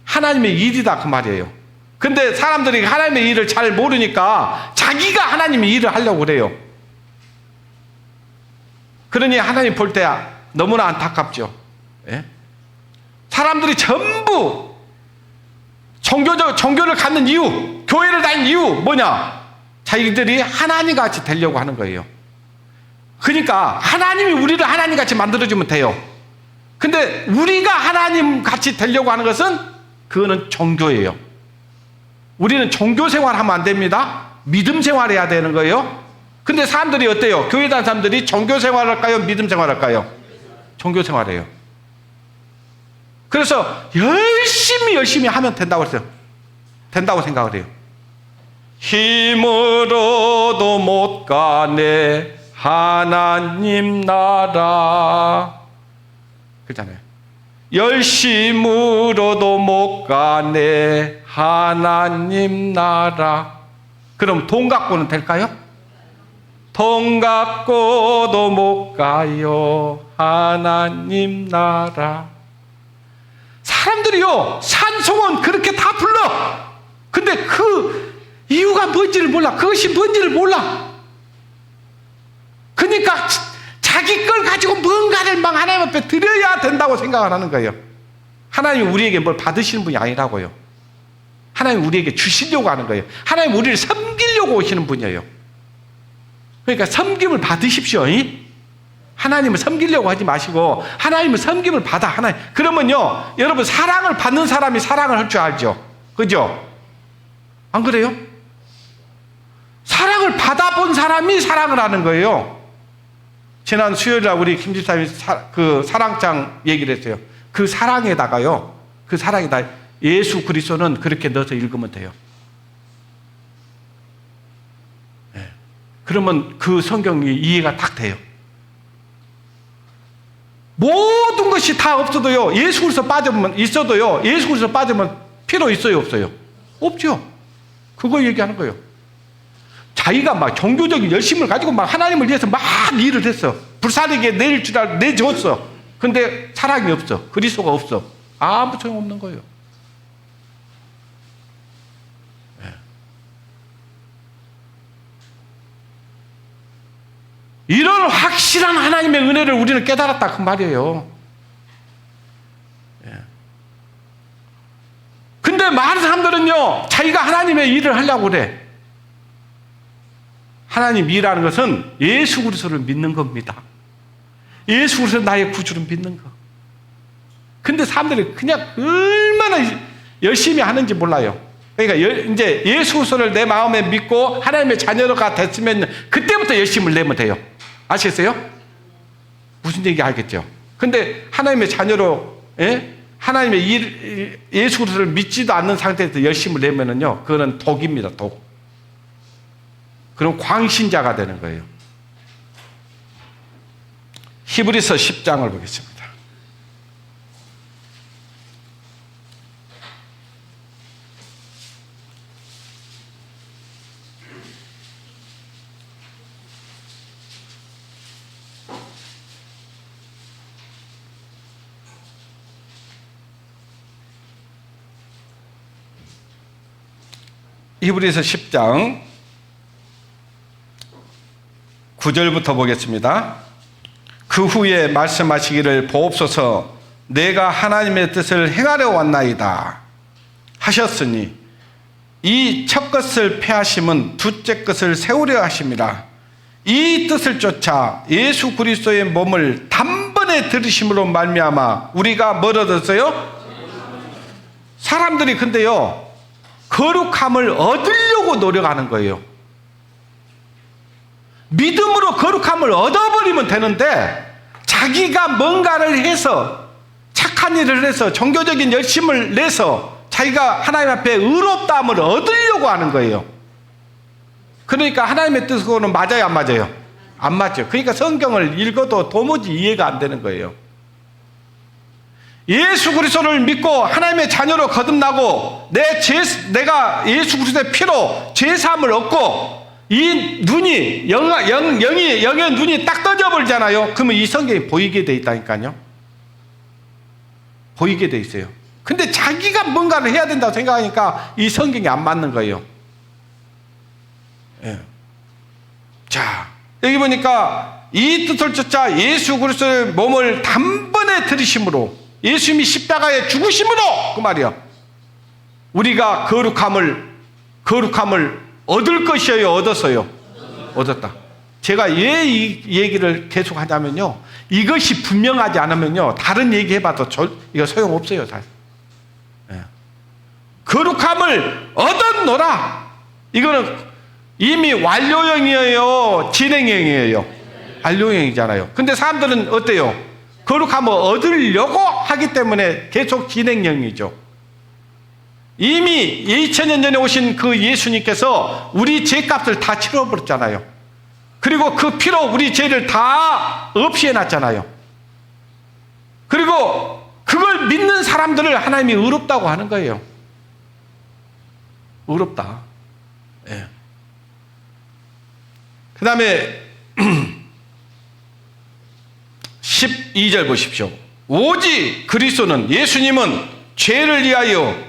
하나님의 일이다 그 말이에요. 근데 사람들이 하나님의 일을 잘 모르니까 자기가 하나님의 일을 하려고 그래요. 그러니 하나님 볼 때 너무나 안타깝죠. 예? 사람들이 전부 종교를 갖는 이유, 교회를 다니는 이유 뭐냐? 자기들이 하나님 같이 되려고 하는 거예요. 그러니까 하나님이 우리를 하나님 같이 만들어주면 돼요. 근데 우리가 하나님 같이 되려고 하는 것은 그거는 종교예요. 우리는 종교 생활하면 안 됩니다. 믿음 생활해야 되는 거예요. 근데 사람들이 어때요? 교회 다니는 사람들이 종교 생활할까요? 믿음 생활할까요? 종교 생활해요. 그래서 열심히 하면 된다고 했어요. 된다고 생각을 해요. 힘으로도 못 가네 하나님 나라 그렇잖아요. 열심으로도 못 가네 하나님 나라. 그럼 돈 갖고는 될까요? 돈 갖고도 못 가요 하나님 나라. 사람들이요 찬송은 그렇게 다 불러. 근데 그 이유가 뭔지를 몰라. 그것이 뭔지를 몰라. 그러니까 자기 걸 가지고 뭔가를 막 하나님 앞에 드려야 된다고 생각을 하는 거예요. 하나님이 우리에게 뭘 받으시는 분이 아니라고요. 하나님 우리에게 주시려고 하는 거예요. 하나님 우리를 섬기려고 오시는 분이에요. 그러니까 섬김을 받으십시오. 하나님을 섬기려고 하지 마시고 하나님을 섬김을 받아. 하나님. 그러면요 여러분 사랑을 받는 사람이 사랑을 할 줄 알죠. 그죠? 안 그래요? 사랑을 받아본 사람이 사랑을 하는 거예요. 지난 수요일날 우리 김 집사님이 그 사랑장 얘기를 했어요. 그 사랑에다가요, 그 사랑에다 예수 그리스도는 그렇게 넣어서 읽으면 돼요. 네. 그러면 그 성경이 이해가 딱 돼요. 모든 것이 다 없어도요, 예수 그리스도 빠지면 있어도요, 예수 그리스도 빠지면 필요 있어요, 없어요? 없죠. 그거 얘기하는 거예요. 자기가 막 종교적인 열심을 가지고 막 하나님을 위해서 막 일을 했어. 불사르게 내릴 줄 알고 내줬어. 근데 사랑이 없어. 그리스도가 없어. 아무 소용 없는 거예요. 네. 이런 확실한 하나님의 은혜를 우리는 깨달았다 그 말이에요. 근데 많은 사람들은요, 자기가 하나님의 일을 하려고 그래. 하나님 일하는 것은 예수 그리스도를 믿는 겁니다. 예수 그리스도 나의 구주를 믿는 거. 근데 사람들이 그냥 얼마나 열심히 하는지 몰라요. 그러니까 이제 예수 그리스도를 내 마음에 믿고 하나님의 자녀가 됐으면 그때부터 열심을 내면 돼요. 아시겠어요? 무슨 얘기 알겠죠? 근데 하나님의 자녀로, 하나님의 예수 그리스도를 믿지도 않는 상태에서 열심을 내면은요, 그거는 독입니다, 독. 그럼 광신자가 되는 거예요. 히브리서 10장을 보겠습니다. 히브리서 10장 9절부터 보겠습니다. 그 후에 말씀하시기를 보옵소서 내가 하나님의 뜻을 행하려 왔나이다 하셨으니 이 첫 것을 폐하심은 둘째 것을 세우려 하심이라. 이 뜻을 쫓아 예수 그리스도의 몸을 단번에 들으심으로 말미암아 우리가 뭘 얻었어요? 사람들이 근데요, 거룩함을 얻으려고 노력하는 거예요. 믿음으로 거룩함을 얻어버리면 되는데 자기가 뭔가를 해서 착한 일을 해서 종교적인 열심을 내서 자기가 하나님 앞에 의롭다함을 얻으려고 하는 거예요. 그러니까 하나님의 뜻하고는 맞아요, 안 맞아요? 안 맞죠. 그러니까 성경을 읽어도 도무지 이해가 안 되는 거예요. 예수 그리스도를 믿고 하나님의 자녀로 거듭나고 내가 예수 그리스도의 피로 죄사함을 얻고 이 눈이 영의 눈이 딱 떠져 버리잖아요. 그러면 이 성경이 보이게 돼 있다니까요. 보이게 돼 있어요. 근데 자기가 뭔가를 해야 된다고 생각하니까 이 성경이 안 맞는 거예요. 예. 자, 여기 보니까 이 뜻을 쫓아 예수 그리스도의 몸을 단번에 들이심으로 예수님이 십자가에 죽으심으로 그 말이야. 우리가 거룩함을 얻을 것이에요, 얻었어요? 얻었다. 제가 왜 이 얘기를 계속 하냐면요, 이것이 분명하지 않으면요, 다른 얘기 해봐도 이거 소용없어요. 다. 예. 거룩함을 얻었노라. 이거는 이미 완료형이에요, 진행형이에요? 완료형이잖아요. 근데 사람들은 어때요? 거룩함을 얻으려고 하기 때문에 계속 진행형이죠. 이미 2000년 전에 오신 그 예수님께서 우리 죄값을 다 치러버렸잖아요. 그리고 그 피로 우리 죄를 다 없이해놨잖아요. 그리고 그걸 믿는 사람들을 하나님이 의롭다고 하는 거예요. 의롭다. 예. 그 다음에 12절 보십시오. 오직 그리스도는, 예수님은 죄를 위하여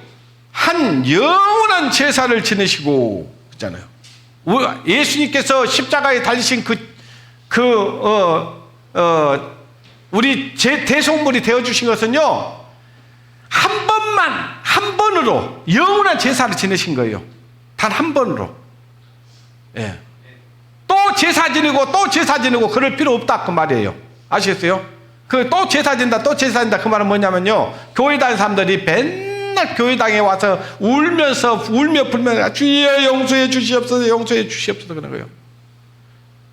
한 영원한 제사를 지내시고 있잖아요. 예수님께서 십자가에 달리신 우리 대속물이 되어주신 것은요, 한 번으로 영원한 제사를 지내신 거예요. 단 한 번으로. 예. 또 제사 지내고 그럴 필요 없다 그 말이에요. 아시겠어요? 또 제사 지낸다 그 말은 뭐냐면요, 교회 다니는 사람들이 맨날 교회당에 와서 울며 불며 주여 용서해 주시옵소서 그런 거예요.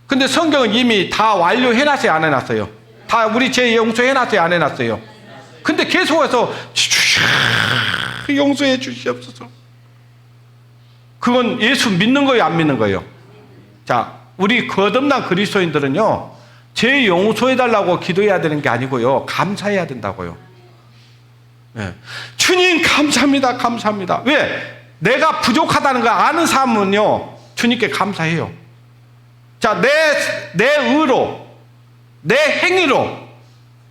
근데 성경은 이미 다 완료해놨어요, 안 해놨어요? 다 우리 죄 용서해놨어요, 안 해놨어요? 근데 계속해서 용서해 주시옵소서. 그건 예수 믿는 거예요, 안 믿는 거예요? 자, 우리 거듭난 그리스도인들은요, 죄 용서해달라고 기도해야 되는 게 아니고요, 감사해야 된다고요. 네. 주님 감사합니다, 감사합니다. 왜? 내가 부족하다는 걸 아는 사람은요, 주님께 감사해요. 자, 내 의로, 내 행위로,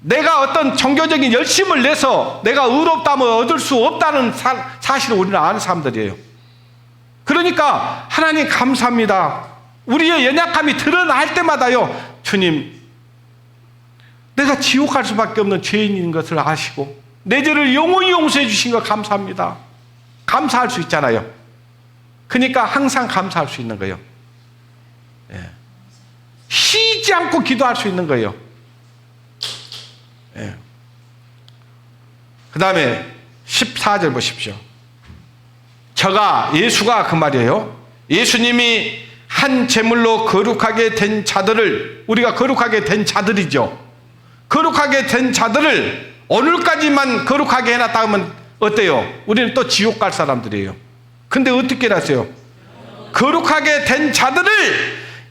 내가 어떤 종교적인 열심을 내서 내가 의롭다면 얻을 수 없다는 사실을 우리는 아는 사람들이에요. 그러니까 하나님 감사합니다. 우리의 연약함이 드러날 때마다요, 주님, 내가 지옥 갈 수밖에 없는 죄인인 것을 아시고 내 죄를 영원히 용서해 주신 거 감사합니다. 감사할 수 있잖아요. 그러니까 항상 감사할 수 있는 거예요. 예. 쉬지 않고 기도할 수 있는 거예요. 예. 그 다음에 14절 보십시오. 예수가 그 말이에요. 예수님이 한 제물로 거룩하게 된 자들을, 우리가 거룩하게 된 자들이죠. 거룩하게 된 자들을 오늘까지만 거룩하게 해놨다 하면 어때요? 우리는 또 지옥 갈 사람들이에요. 근데 어떻게 하세요? 거룩하게 된 자들을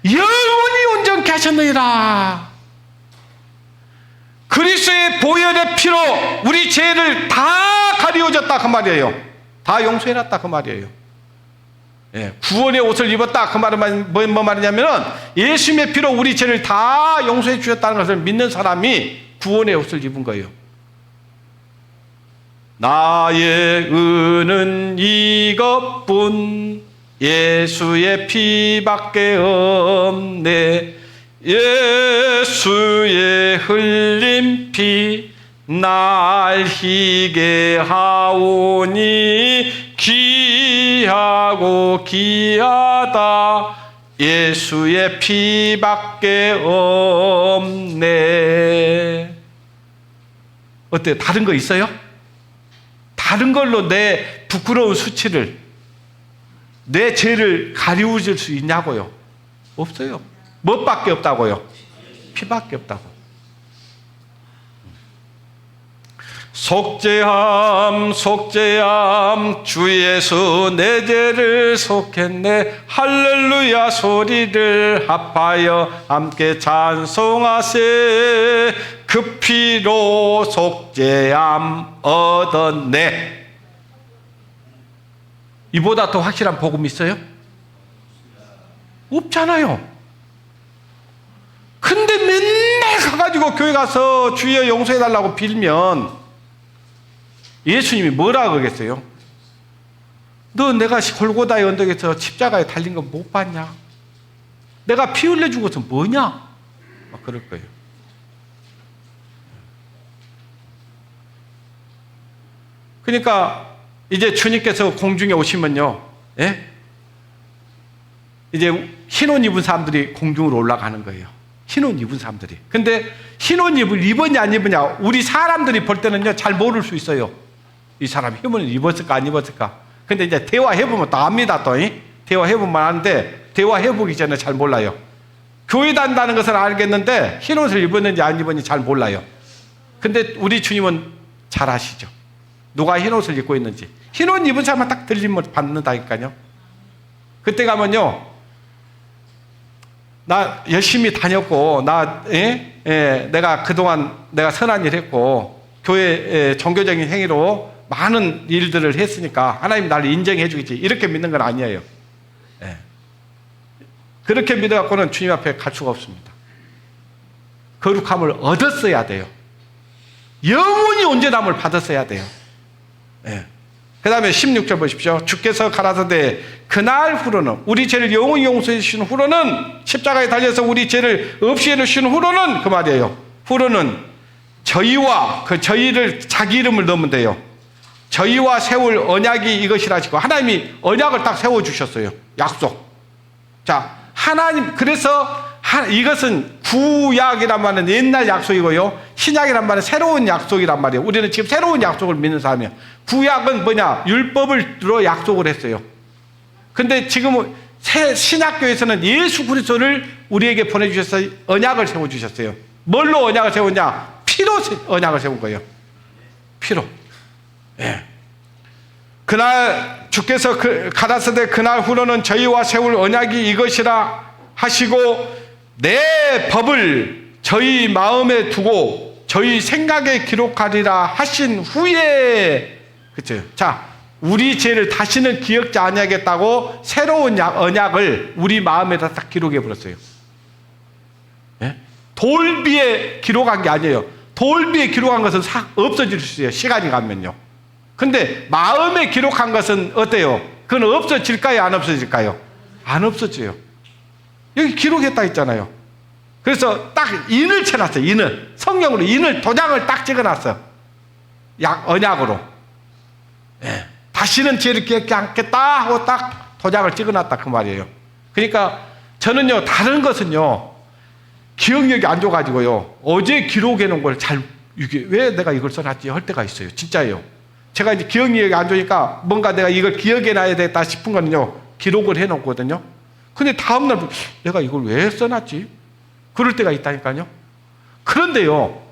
영원히 온전케 하셨느니라. 그리스도의 보혈의 피로 우리 죄를 다 가리워졌다 그 말이에요. 다 용서해놨다 그 말이에요. 예, 구원의 옷을 입었다 그 말은 뭐 말이냐면은 예수님의 피로 우리 죄를 다 용서해 주셨다는 것을 믿는 사람이 구원의 옷을 입은 거예요. 나의 의는 이것뿐 예수의 피밖에 없네. 예수의 흘린 피 날 희게 하오니 귀하고 귀하다. 예수의 피밖에 없네. 어때요? 다른 거 있어요? 다른 걸로 내 부끄러운 수치를, 내 죄를 가리우실 수 있냐고요? 없어요. 뭐밖에 없다고요? 피밖에 없다고. 속죄함 속죄함 주 예수 내 죄를 속했네. 할렐루야 소리를 합하여 함께 찬송하세. 그 피로 속죄함 얻었네. 이보다 더 확실한 복음 있어요? 없잖아요. 근데 맨날 가가지고 교회 가서 주여 용서해달라고 빌면 예수님이 뭐라 그러겠어요? 너 내가 골고다의 언덕에서 십자가에 달린 거 못 봤냐? 내가 피 흘려준 것은 뭐냐? 막 그럴 거예요. 그러니까 이제 주님께서 공중에 오시면요, 예? 이제 흰옷 입은 사람들이 공중으로 올라가는 거예요. 흰옷 입은 사람들이. 근데 흰옷 입었냐 안 입었냐 우리 사람들이 볼 때는요 잘 모를 수 있어요. 이 사람이 흰옷을 입었을까 안 입었을까. 근데 이제 대화해보면 또 압니다. 또 대화해보면 아는데 대화해보기 전에 잘 몰라요. 교회 다닌다는 것을 알겠는데 흰옷을 입었는지 안 입었는지 잘 몰라요. 근데 우리 주님은 잘 아시죠. 누가 흰옷을 입고 있는지. 흰옷 입은 사람만 딱 들리면 받는다니까요. 그때 가면요, 나 열심히 다녔고, 내가 그동안 내가 선한 일 했고, 교회 종교적인 행위로 많은 일들을 했으니까 하나님 나를 인정해 주겠지. 이렇게 믿는 건 아니에요. 예. 그렇게 믿어갖고는 주님 앞에 갈 수가 없습니다. 거룩함을 얻었어야 돼요. 영원히 온전함을 받았어야 돼요. 예. 그 다음에 16절 보십시오. 주께서 가라사대 그날 후로는, 우리 죄를 영원히 용서해 주신 후로는, 십자가에 달려서 우리 죄를 없이 해주신 후로는, 그 말이에요. 후로는 저희와, 저희를 자기 이름을 넣으면 돼요. 저희와 세울 언약이 이것이라 하시고, 하나님이 언약을 딱 세워주셨어요. 약속. 자, 하나님, 그래서 이것은 구약이란 말은 옛날 약속이고요, 신약이란 말은 새로운 약속이란 말이에요. 우리는 지금 새로운 약속을 믿는 사람이에요. 구약은 뭐냐? 율법으로 약속을 했어요. 근데 지금 신약교에서는 예수 그리스도를 우리에게 보내주셔서 언약을 세워주셨어요. 뭘로 언약을 세웠냐? 피로 언약을 세운 거예요. 피로. 예. 그날 주께서 가라사대 그날 후로는 저희와 세울 언약이 이것이라 하시고 내 법을 저희 마음에 두고 저희 생각에 기록하리라 하신 후에, 그렇죠? 자, 우리 죄를 다시는 기억지 아니하겠다고 새로운 언약을 우리 마음에다 딱 기록해 버렸어요. 예? 돌비에 기록한 게 아니에요. 돌비에 기록한 것은 없어질 수 있어요. 시간이 가면요. 근데 마음에 기록한 것은 어때요? 그건 없어질까요? 안 없어질까요? 안 없어져요. 여기 기록했다 했잖아요. 그래서 딱 인을 쳐놨어요. 인을. 성령으로 인을, 도장을 딱 찍어놨어. 언약으로. 예. 다시는 죄를 기억지 않겠다 하고 딱 도장을 찍어놨다 그 말이에요. 그러니까 저는요, 다른 것은요, 기억력이 안 좋아가지고요, 어제 기록해 놓은 걸 이게 왜 내가 이걸 써놨지 할 때가 있어요. 진짜예요. 제가 이제 기억력이 안 좋으니까 뭔가 내가 이걸 기억해 놔야 되겠다 싶은 거는요, 기록을 해 놓거든요. 근데 다음날 내가 이걸 왜 써놨지? 그럴 때가 있다니까요. 그런데요,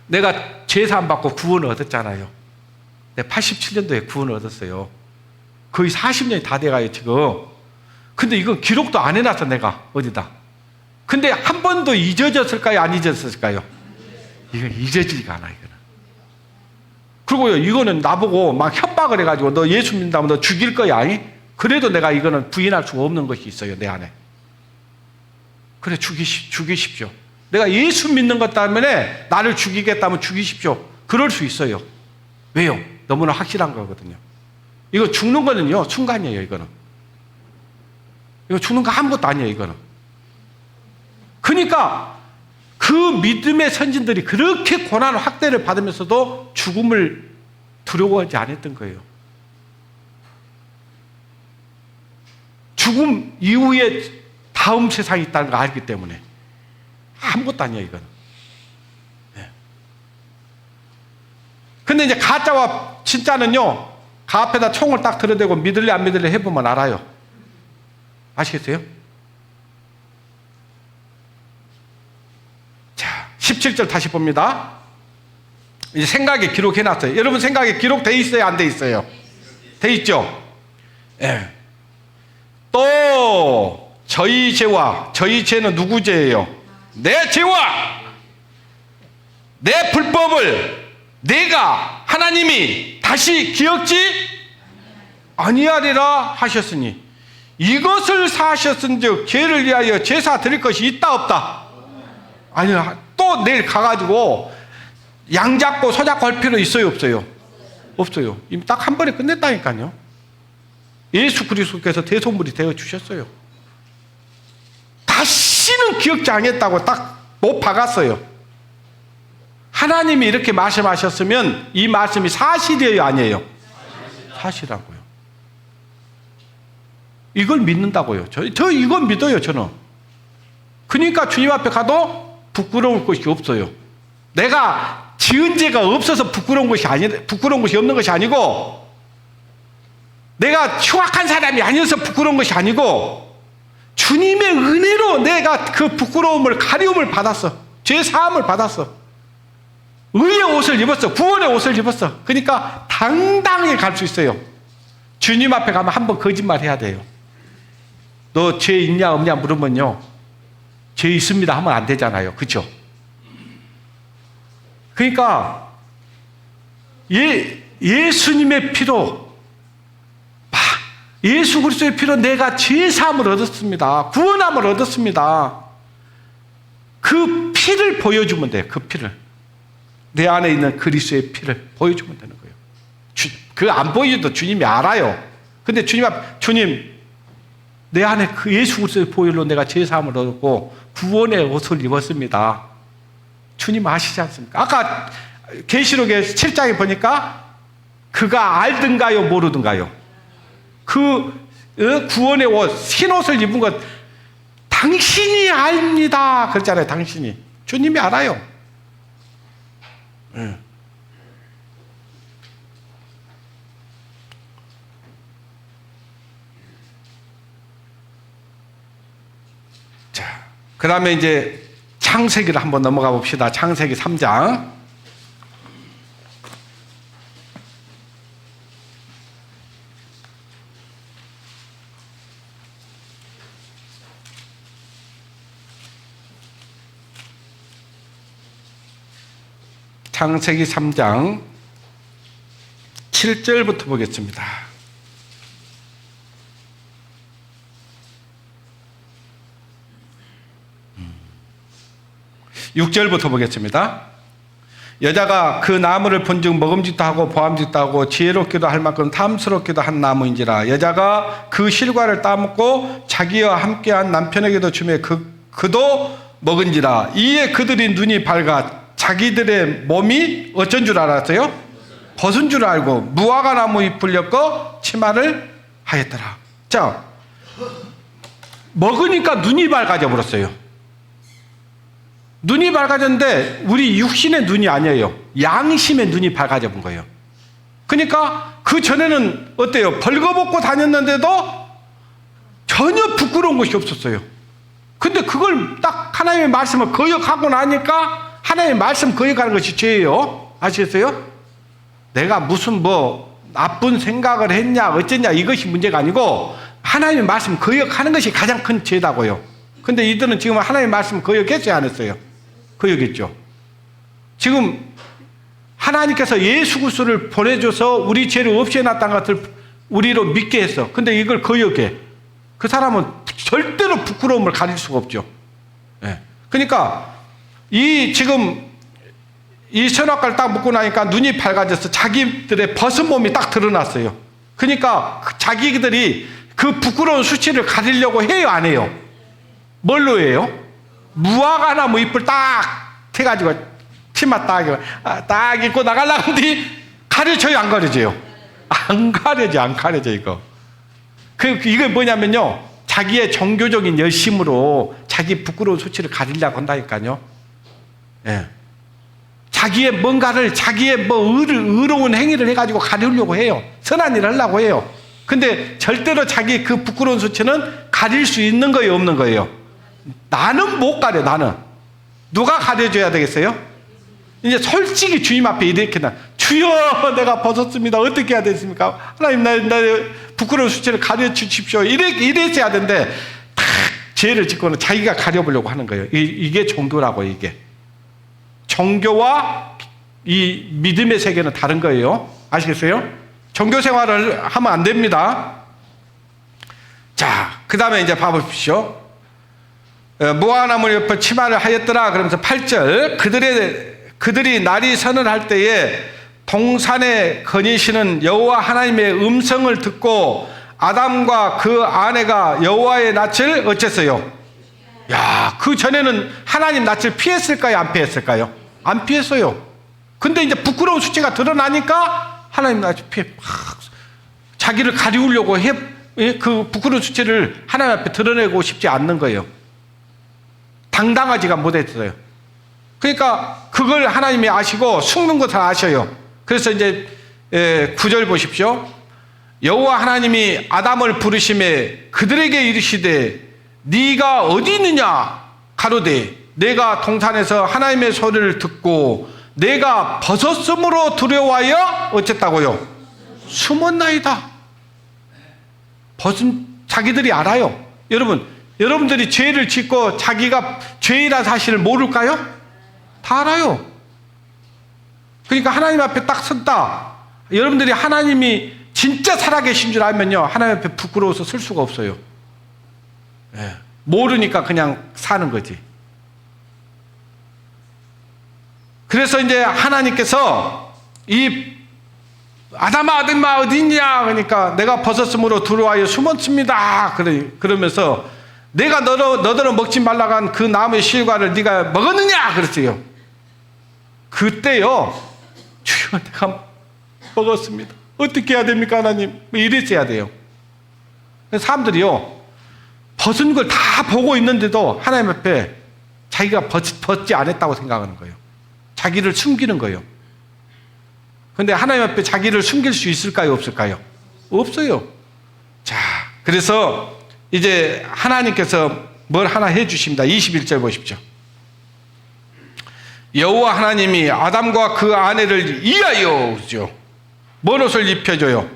내가 죄사함 받고 구원을 얻었잖아요. 내가 87년도에 구원을 얻었어요. 거의 40년이 다 돼가요, 지금. 근데 이거 기록도 안 해놨어, 내가. 어디다. 근데 한 번도 잊어졌을까요? 안 잊어졌을까요? 이거 잊어지지가 않아, 이거는. 그리고요, 이거는 나보고 막 협박을 해가지고 너 예수 믿는다면 너 죽일 거야. 그래도 내가 이거는 부인할 수가 없는 것이 있어요, 내 안에. 그래, 죽이십시오. 내가 예수 믿는 것 때문에 나를 죽이겠다면 죽이십시오. 그럴 수 있어요. 왜요? 너무나 확실한 거거든요. 이거 죽는 거는요, 순간이에요, 이거는. 이거 죽는 거 아무것도 아니에요, 이거는. 그러니까 그 믿음의 선진들이 그렇게 고난 확대를 받으면서도 죽음을 두려워하지 않았던 거예요. 죽음 이후에 다음 세상이 있다는 걸 알기 때문에. 아무것도 아니야, 이건. 네. 근데 이제 가짜와 진짜는요, 가 앞에다 총을 딱 들어대고 믿을래 안 믿을래 해보면 알아요. 아시겠어요? 자, 17절 다시 봅니다. 이제 생각에 기록해놨어요. 여러분 생각에 기록돼 있어요? 안 돼 있어요? 돼 있죠? 예. 네. 또 저희 죄는 누구 죄예요? 내 죄와 내 불법을 내가 하나님이 다시 기억지 아니하리라 하셨으니 이것을 사하셨은즉 죄를 위하여 제사 드릴 것이 있다 없다? 아니요. 또 내일 가가지고 양 잡고 소 잡고 할 필요 있어요 없어요? 없어요. 이미 딱 한 번에 끝냈다니까요. 예수 그리스도께서 대속물이 되어 주셨어요. 다시는 기억지 않겠다고 딱 못 박았어요. 하나님이 이렇게 말씀하셨으면 이 말씀이 사실이에요, 아니에요? 사실이라고요. 이걸 믿는다고요. 저 이건 믿어요, 저는. 그러니까 주님 앞에 가도 부끄러울 것이 없어요. 내가 지은 죄가 없어서 부끄러운 것이 없는 것이 아니고, 내가 흉악한 사람이 아니어서 부끄러운 것이 아니고, 주님의 은혜로 내가 그 부끄러움을, 가려움을 받았어. 죄 사함을 받았어. 의의 옷을 입었어. 구원의 옷을 입었어. 그러니까 당당히 갈 수 있어요. 주님 앞에 가면 한번 거짓말 해야 돼요. 너 죄 있냐 없냐 물으면요, 죄 있습니다 하면 안 되잖아요. 그렇죠? 그러니까 예수님의 피로, 예수 그리스도의 피로 내가 죄사함을 얻었습니다. 구원함을 얻었습니다. 그 피를 보여주면 돼요. 그 피를. 내 안에 있는 그리스도의 피를 보여주면 되는 거예요. 그 안 보여줘도 주님이 알아요. 근데 주님, 내 안에 그 예수 그리스도의 보혈로 내가 죄사함을 얻었고 구원의 옷을 입었습니다. 주님 아시지 않습니까? 아까 계시록의 7장에 보니까 그가 알든가요, 모르든가요? 그 구원의 옷, 흰 옷을 입은 것 당신이 압니다. 그랬잖아요. 당신이. 주님이 알아요. 자, 그 다음에 이제 창세기를 한번 넘어가 봅시다. 창세기 3장. 창세기 3장 7절부터 보겠습니다. 6절부터 보겠습니다. 여자가 그 나무를 본즉 먹음직도 하고 보암직도 하고 지혜롭기도 할 만큼 탐스럽기도 한 나무인지라. 여자가 그 실과를 따먹고 자기와 함께한 남편에게도 주매 그도 먹은지라. 이에 그들이 눈이 밝아 자기들의 몸이 어쩐 줄 알았어요? 벗은 줄 알고 무화과 나무 잎을 엮어 치마를 하였더라. 자, 먹으니까 눈이 밝아져 버렸어요. 눈이 밝아졌는데 우리 육신의 눈이 아니에요. 양심의 눈이 밝아져 본 거예요. 그러니까 그 전에는 어때요? 벌거벗고 다녔는데도 전혀 부끄러운 것이 없었어요. 근데 그걸 딱 하나님의 말씀을 거역하고 나니까 하나님의 말씀 거역하는 것이 죄예요. 아시겠어요? 내가 무슨 나쁜 생각을 했냐 어쨌냐 이것이 문제가 아니고 하나님의 말씀 거역하는 것이 가장 큰 죄다고요. 근데 이들은 지금 하나님의 말씀 거역했어요, 안 했어요? 거역했죠. 지금 하나님께서 예수 그리스도를 보내줘서 우리 죄를 없애놨다는 것을 우리로 믿게 했어. 근데 이걸 거역해. 그 사람은 절대로 부끄러움을 가릴 수가 없죠. 예. 그러니까 지금 이 선악과를 딱 먹고 나니까 눈이 밝아져서 자기들의 벗은 몸이 딱 드러났어요. 그러니까 자기들이 그 부끄러운 수치를 가리려고 해요, 안 해요? 뭘로 해요? 무화과 나무 잎을 딱 해가지고 치마 딱 입고 나가려고 하는데 가려져요, 안 가려져요? 안 가려져 이거. 이게 뭐냐면요, 자기의 종교적인 열심으로 자기 부끄러운 수치를 가리려고 한다니까요. 예. 자기의 뭔가를 자기의 의로운 행위를 해가지고 가리려고 해요. 선한 일을 하려고 해요. 근데 절대로 자기 그 부끄러운 수치는 가릴 수 있는 거예요, 없는 거예요? 나는 못 가려. 나는 누가 가려줘야 되겠어요? 이제 솔직히 주님 앞에 이렇게 주여 내가 벗었습니다. 어떻게 해야 되겠습니까? 하나님 나의 부끄러운 수치를 가려주십시오. 이랬어야 되는데 탁 죄를 짓고는 자기가 가려보려고 하는 거예요. 이게 종교라고. 이게 종교와 이 믿음의 세계는 다른 거예요. 아시겠어요? 종교 생활을 하면 안 됩니다. 자, 그 다음에 이제 봐보십시오. 무화과나무 옆에 치마를 하였더라. 그러면서 8절 그들이 날이 서늘할 때에 동산에 거니시는 여호와 하나님의 음성을 듣고 아담과 그 아내가 여호와의 낯을 어쨌어요? 야, 그 전에는 하나님 낯을 피했을까요? 안 피했을까요? 안 피했어요. 근데 이제 부끄러운 수치가 드러나니까 하나님 낯을 자기를 가리우려고 그 부끄러운 수치를 하나님 앞에 드러내고 싶지 않는 거예요. 당당하지가 못했어요. 그러니까 그걸 하나님이 아시고 숨는 것을 아셔요. 그래서 이제 9절 보십시오. 여호와 하나님이 아담을 부르심에 그들에게 이르시되 네가 어디 있느냐 가로되 내가 동산에서 하나님의 소리를 듣고 내가 벗었으므로 두려워하여 어쨌다고요? 숨었나이다. 벗은 자기들이 알아요. 여러분들이 죄를 짓고 자기가 죄이라는 사실을 모를까요? 다 알아요. 그러니까 하나님 앞에 딱 섰다. 여러분들이 하나님이 진짜 살아계신 줄 알면요, 하나님 앞에 부끄러워서 설 수가 없어요. 예. 모르니까 그냥 사는 거지. 그래서 이제 하나님께서 이 아담아 어디 있냐 그러니까 내가 벗었으므로 들어와요 숨었습니다. 그러면서 내가 너더러 먹지 말라고 한 그 나무의 실과를 네가 먹었느냐 그랬어요. 그때요, 주여 내가 먹었습니다. 어떻게 해야 됩니까 하나님? 이랬어야 돼요. 사람들이요, 벗은 걸 다 보고 있는데도 하나님 앞에 자기가 벗지 않았다고 생각하는 거예요. 자기를 숨기는 거예요. 근데 하나님 앞에 자기를 숨길 수 있을까요? 없을까요? 없어요. 자, 그래서 이제 하나님께서 뭘 하나 해주십니다. 21절 보십시오. 여호와 하나님이 아담과 그 아내를 이하여 그죠? 뭔 옷을 입혀줘요?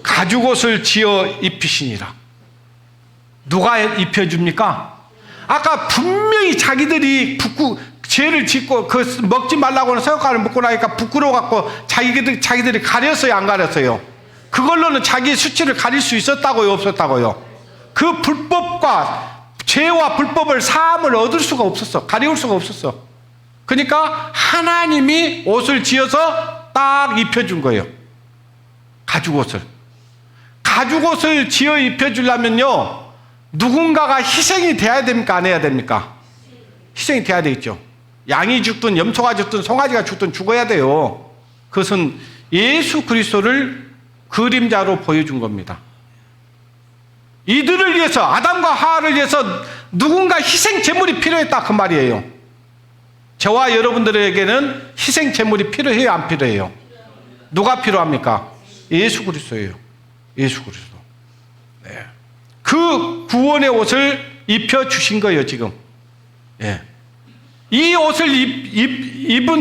가죽옷을 지어 입히시니라. 누가 입혀줍니까? 아까 분명히 자기들이 죄를 짓고 그 먹지 말라고 하는 서역과를 먹고 나니까 부끄러워갖고 자기들이 가렸어요, 안 가렸어요? 그걸로는 자기의 수치를 가릴 수 있었다고요, 없었다고요? 그 불법과 죄와 불법을 사함을 얻을 수가 없었어. 가리울 수가 없었어. 그러니까 하나님이 옷을 지어서 딱 입혀준 거예요. 가죽옷을 지어 입혀주려면요, 누군가가 희생이 돼야 됩니까? 안 해야 됩니까? 희생이 돼야 되겠죠. 양이 죽든 염소가 죽든 송아지가 죽든 죽어야 돼요. 그것은 예수 그리스도를 그림자로 보여준 겁니다. 이들을 위해서, 아담과 하와를 위해서 누군가 희생 제물이 필요했다 그 말이에요. 저와 여러분들에게는 희생 제물이 필요해요, 안 필요해요? 누가 필요합니까? 예수 그리스도예요. 예수 그리스도. 네. 그 구원의 옷을 입혀 주신 거예요, 지금. 예. 이 옷을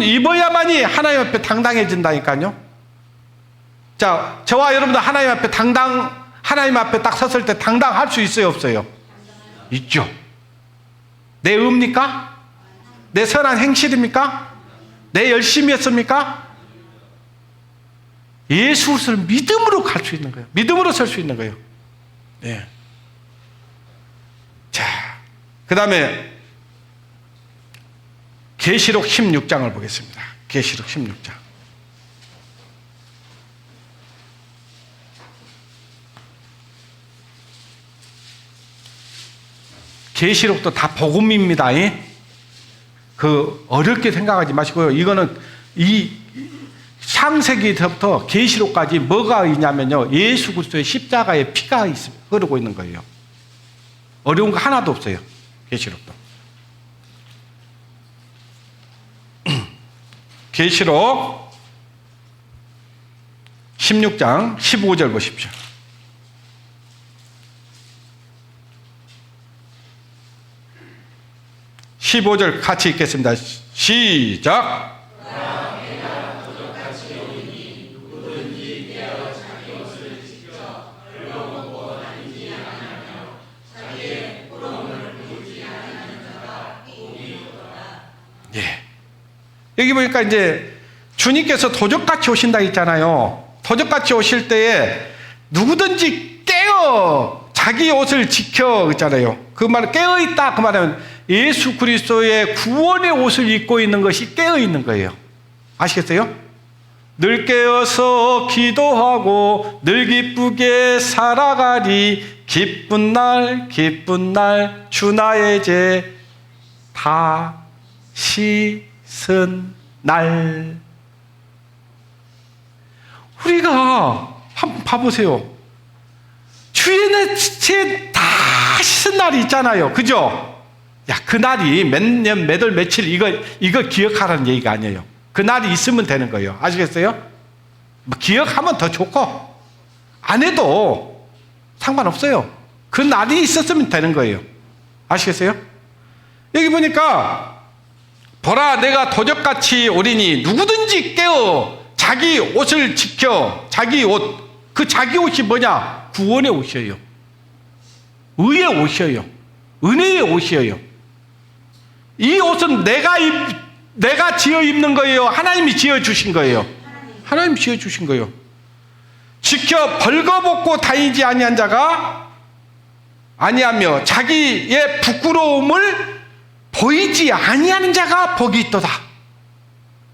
입어야만이 하나님 앞에 당당해진다니까요. 자, 저와 여러분들 하나님 앞에 하나님 앞에 딱 섰을 때 당당할 수 있어요, 없어요? 있죠. 내 의입니까? 내 선한 행실입니까? 내 열심이었습니까? 예수를 믿음으로 갈 수 있는 거예요. 믿음으로 설 수 있는 거예요. 네. 자, 그 다음에 계시록 16장을 보겠습니다. 계시록 16장. 계시록도 다 복음입니다. 그 어렵게 생각하지 마시고요. 이거는 이 창세기부터 계시록까지 뭐가 있냐면요, 예수 그리스도의 십자가의 피가 흐르고 있는 거예요. 어려운 거 하나도 없어요. 계시록도. 계시록 16장 15절 보십시오. (15절) 같이 읽겠습니다. 시작. 예. 여기 보니까 이제 주님께서 도적같이 오신다 했잖아요. 도적같이 오실 때에 누구든지 깨어 자기 옷을 지켜 그랬잖아요. 그 말은 깨어있다 그 말은 예수 그리스도의 구원의 옷을 입고 있는 것이 깨어있는 거예요. 아시겠어요? 늘 깨어서 기도하고 늘 기쁘게 살아가리. 기쁜 날 기쁜 날 주 나의 죄 다 씻은 날. 우리가 한번 봐보세요. 주의 죄 다 씻은 날이 있잖아요. 그죠? 야, 그 날이 몇 년, 몇 월, 며칠 이거 기억하라는 얘기가 아니에요. 그 날이 있으면 되는 거예요. 아시겠어요? 뭐 기억하면 더 좋고 안 해도 상관없어요. 그 날이 있었으면 되는 거예요. 아시겠어요? 여기 보니까 보라 내가 도적같이 오리니 누구든지 깨어 자기 옷을 지켜. 자기 옷, 그 자기 옷이 뭐냐? 구원의 옷이에요. 의의 옷이에요. 은혜의 옷이에요. 이 옷은 내가 지어 입는 거예요? 하나님이 지어 주신 거예요? 하나님이 지어 주신 거예요. 지켜 벌거벗고 다니지 아니한 자가 아니하며 자기의 부끄러움을 보이지 아니하는 자가 복이 있도다.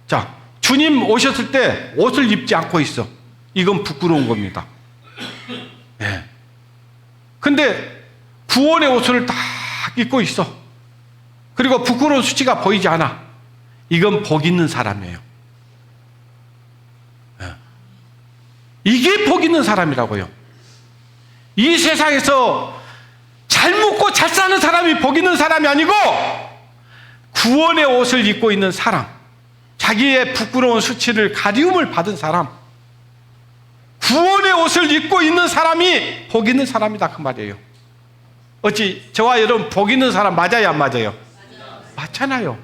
자, 주님 오셨을 때 옷을 입지 않고 있어. 이건 부끄러운 겁니다. 네. 근데 구원의 옷을 다 입고 있어. 그리고 부끄러운 수치가 보이지 않아. 이건 복 있는 사람이에요. 네. 이게 복 있는 사람이라고요. 이 세상에서 잘 먹고 잘 사는 사람이 복 있는 사람이 아니고 구원의 옷을 입고 있는 사람, 자기의 부끄러운 수치를 가리움을 받은 사람, 구원의 옷을 입고 있는 사람이 복 있는 사람이다 그 말이에요. 어찌 저와 여러분 복 있는 사람 맞아요, 안 맞아요? 맞잖아요.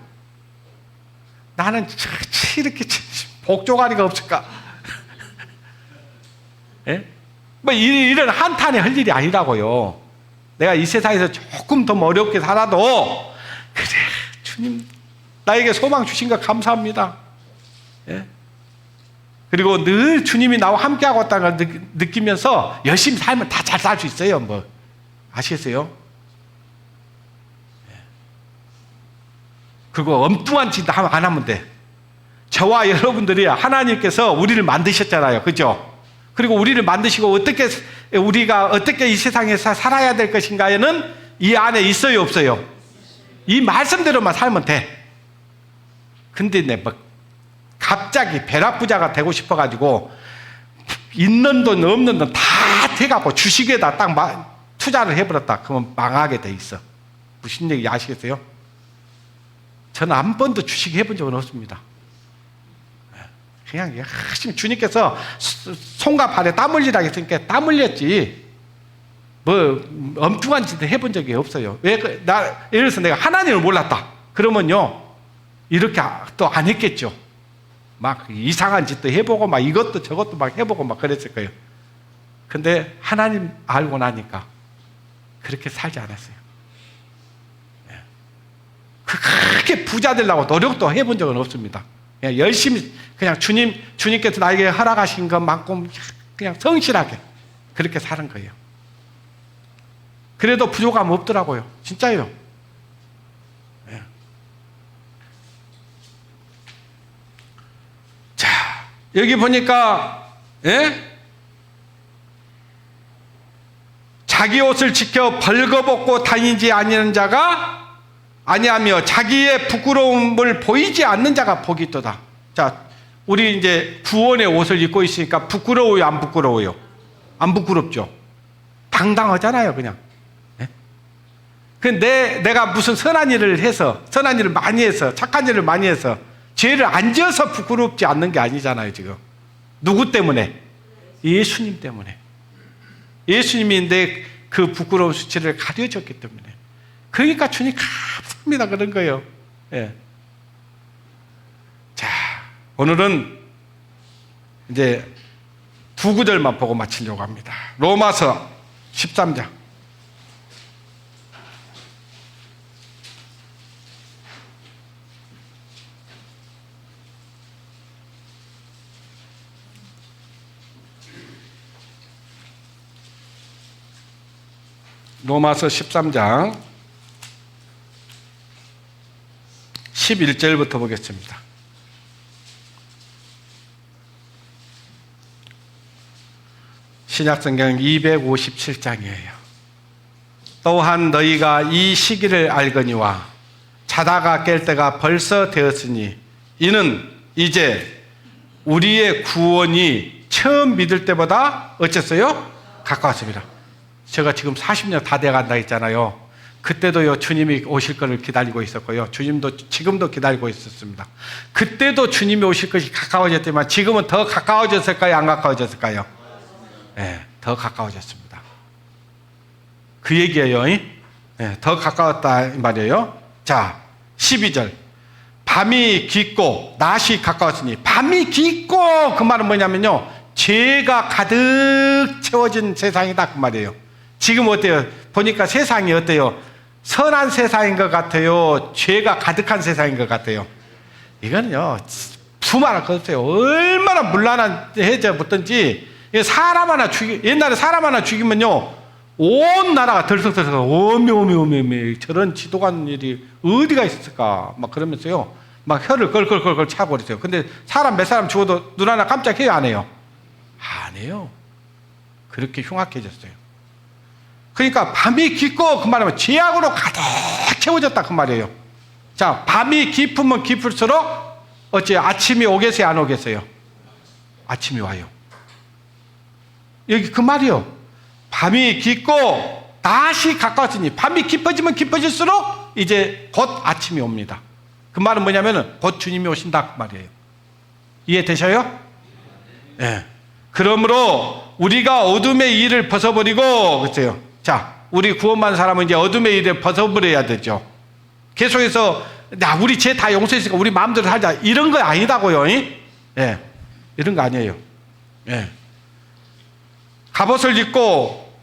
나는 이렇게 복조가리가 없을까? 예? 뭐 이런 한탄에 할 일이 아니라고요. 내가 이 세상에서 조금 더 어렵게 살아도 그래, 주님 나에게 소망 주신 거 감사합니다. 예? 그리고 늘 주님이 나와 함께하고 있다는 걸 느끼면서 열심히 살면 다 잘 살 수 있어요. 뭐 아시겠어요? 예. 그리고 엉뚱한 짓 안 하면 돼. 저와 여러분들이 하나님께서 우리를 만드셨잖아요. 그죠? 그리고 우리를 만드시고 우리가 어떻게 이 세상에서 살아야 될 것인가에는 이 안에 있어요, 없어요? 이 말씀대로만 살면 돼. 근데 뭐 갑자기 벼락부자가 되고 싶어가지고 있는 돈 없는 돈 다 돼갖고 주식에다 딱 투자를 해버렸다. 그러면 망하게 돼 있어. 무슨 얘기 아시겠어요? 저는 한 번도 주식 해본 적은 없습니다. 그냥 열심히 주님께서 손과 발에 땀 흘리라고 했으니까 땀 흘렸지 뭐 엄중한 짓을 해본 적이 없어요. 왜? 예를 들어서 내가 하나님을 몰랐다 그러면요 이렇게 또 안 했겠죠. 막 이상한 짓도 해보고 막 이것도 저것도 막 해보고 막 그랬을 거예요. 근데 하나님 알고 나니까 그렇게 살지 않았어요. 그렇게 부자 되려고 노력도 해본 적은 없습니다. 그냥 열심히 그냥 주님께서 나에게 허락하신 것만큼 그냥 성실하게 그렇게 사는 거예요. 그래도 부족함 없더라고요. 진짜요. 자, 여기 보니까 자기 옷을 지켜 벌거벗고 다니지 아니하는 자가 아니하며 자기의 부끄러움을 보이지 않는 자가 복이 있도다. 자, 우리 이제 구원의 옷을 입고 있으니까 부끄러워요, 안 부끄러워요? 안 부끄럽죠. 당당하잖아요, 그냥. 내가 무슨 선한 일을 해서, 선한 일을 많이 해서, 착한 일을 많이 해서 죄를 안 지어서 부끄럽지 않는 게 아니잖아요, 지금. 누구 때문에? 예수님 때문에. 예수님이 내 그 부끄러운 수치를 가려줬기 때문에. 그러니까 주님 감사합니다 그런 거예요. 예. 자, 오늘은 이제 두 구절만 보고 마치려고 합니다. 로마서 13장. 로마서 13장 11절부터 보겠습니다. 신약성경 257장이에요. 또한 너희가 이 시기를 알거니와 자다가 깰 때가 벌써 되었으니 이는 이제 우리의 구원이 처음 믿을 때보다 어쨌어요? 가까웠습니다. 제가 지금 40년 다 돼간다 했잖아요. 그때도요 주님이 오실 것을 기다리고 있었고요. 주님도 지금도 기다리고 있었습니다. 그때도 주님이 오실 것이 가까워졌지만 지금은 더 가까워졌을까요? 안 가까워졌을까요? 네, 더 가까워졌습니다. 그 얘기예요. 네, 더 가까웠다 이 말이에요. 자, 12절. 밤이 깊고 낮이 가까웠으니 밤이 깊고 그 말은 뭐냐면요. 죄가 가득 채워진 세상이다 그 말이에요. 지금 어때요? 보니까 세상이 어때요? 선한 세상인 것 같아요? 죄가 가득한 세상인 것 같아요? 이거는요, 두말할 것 없어요. 얼마나 문란해져 붙든지, 사람 하나 옛날에 사람 하나 죽이면요, 온 나라가 들썩들썩, 어메, 저런 지독한 일이 어디가 있었을까? 막 그러면서요, 막 혀를 걸걸걸걸 차버리세요. 근데 사람 몇 사람 죽어도 눈 하나 깜짝해요? 안 해요? 안 해요. 그렇게 흉악해졌어요. 그러니까 밤이 깊고 그 말하면 죄악으로 가득 채워졌다 그 말이에요. 자, 밤이 깊으면 깊을수록 어째 아침이 오겠어요 안 오겠어요? 아침이 와요. 여기 그 말이요. 밤이 깊고 낮이 가까웠으니 밤이 깊어지면 깊어질수록 이제 곧 아침이 옵니다. 그 말은 뭐냐면은 곧 주님이 오신다 그 말이에요. 이해되셔요? 예. 네. 그러므로 우리가 어둠의 일을 벗어버리고 그랬어요. 자, 우리 구원받은 사람은 이제 어둠의 일을 벗어버려야 되죠. 계속해서 우리 죄 다 용서했으니까 우리 마음대로 살자 이런 거 아니다고요. 예, 이런 거 아니에요. 예. 갑옷을 입고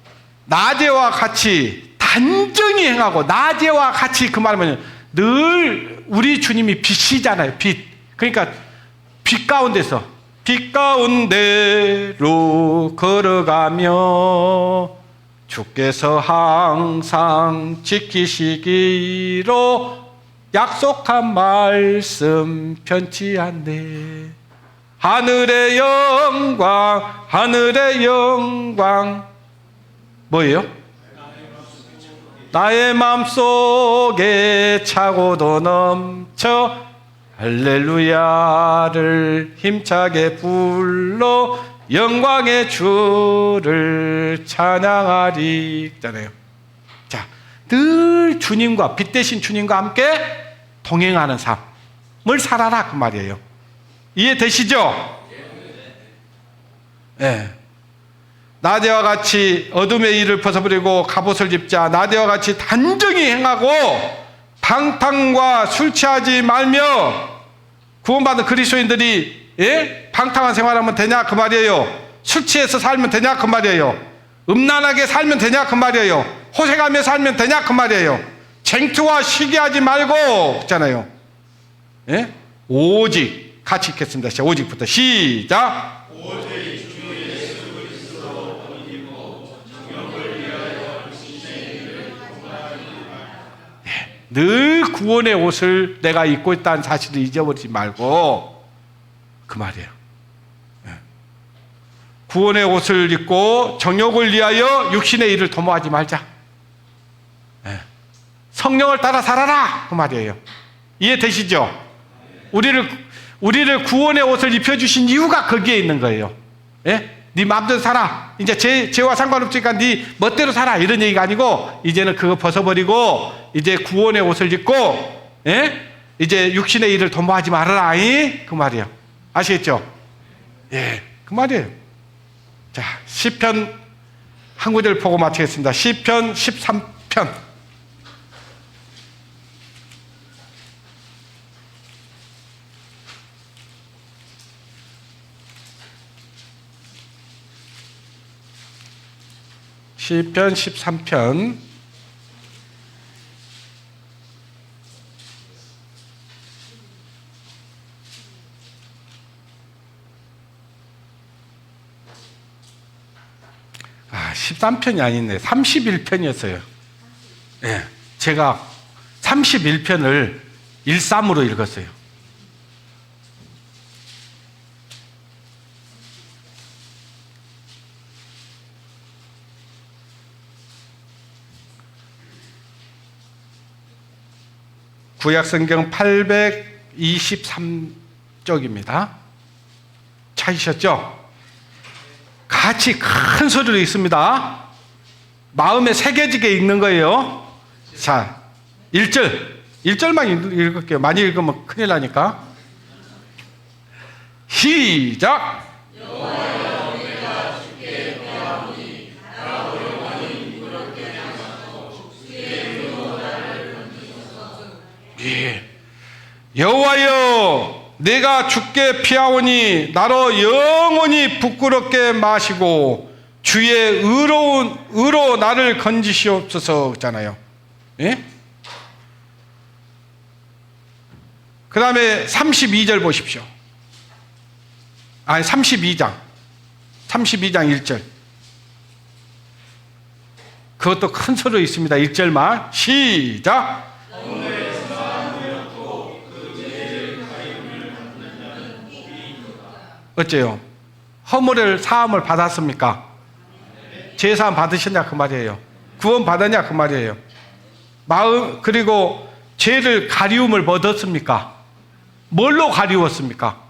낮에와 같이 단정히 행하고 낮에와 같이 그 말하면 늘 우리 주님이 빛이잖아요. 빛. 그러니까 빛 가운데서 빛 가운데로 걸어가며 주께서 항상 지키시기로 약속한 말씀 편치 않네. 하늘의 영광 뭐예요? 나의 마음속에 차고도 넘쳐 할렐루야를 힘차게 불러 영광의 주를 찬양하리 있잖아요. 자, 늘 주님과 빛 대신 주님과 함께 동행하는 삶을 살아라 그 말이에요. 이해되시죠? 네. 나대와 같이 어둠의 일을 벗어버리고 갑옷을 입자. 나대와 같이 단정히 행하고 방탕과 술 취하지 말며. 구원받은 그리스도인들이 방탕한 생활하면 되냐 그 말이에요. 술 취해서 살면 되냐 그 말이에요. 음란하게 살면 되냐 그 말이에요. 호색하며 살면 되냐 그 말이에요. 쟁투와 시기하지 말고 있잖아요. 오직 같이 읽겠습니다. 오직부터 시작. 늘 구원의 옷을 내가 입고 있다는 사실을 잊어버리지 말고 그 말이에요. 구원의 옷을 입고 정욕을 위하여 육신의 일을 도모하지 말자. 성령을 따라 살아라 그 말이에요. 이해되시죠? 우리를 구원의 옷을 입혀주신 이유가 거기에 있는 거예요. 네 마음대로 살아. 이제 죄와 상관없으니까 네 멋대로 살아. 이런 얘기가 아니고 이제는 그거 벗어버리고 이제 구원의 옷을 입고 이제 육신의 일을 도모하지 말아라. 그 말이에요. 아시겠죠? 그 말이에요. 자, 시편 한 구절 보고 마치겠습니다. 시편 13편. 시편 13편 13편이 아니네. 31편이었어요. 제가 31편을 13으로 읽었어요. 구약성경 823쪽입니다. 찾으셨죠? 같이 큰 소리로 읽습니다. 마음에 새겨지게 읽는 거예요. 자, 1절만 읽을게요. 많이 읽으면 큰일 나니까. 시작! 여호와여, 내가 주께 피하오니 나로 영원히 부끄럽게 마시고 주의 의로 나를 건지시옵소서 있잖아요. 그 다음에 32절 보십시오. 아니 32장 1절. 그것도 큰 소리로 있습니다. 1절만 시작. 어째요? 허물을 사함을 받았습니까? 죄 사함 받으셨냐 그 말이에요. 구원 받았냐 그 말이에요. 마음 그리고 죄를 가리움을 얻었습니까? 뭘로 가리웠습니까?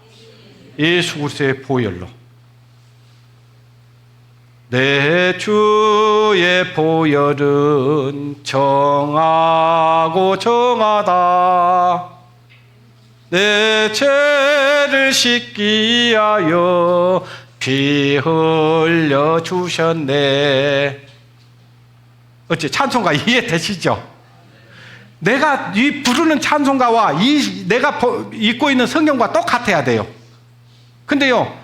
예수 그리스도의 보혈로. 내 주의 보혈은 정하고 정하다. 내 죄를 씻기 위하여 피 흘려 주셨네. 어째 찬송가 이해되시죠? 내가 이 부르는 찬송가와 내가 읽고 있는 성경과 똑같아야 돼요. 근데요,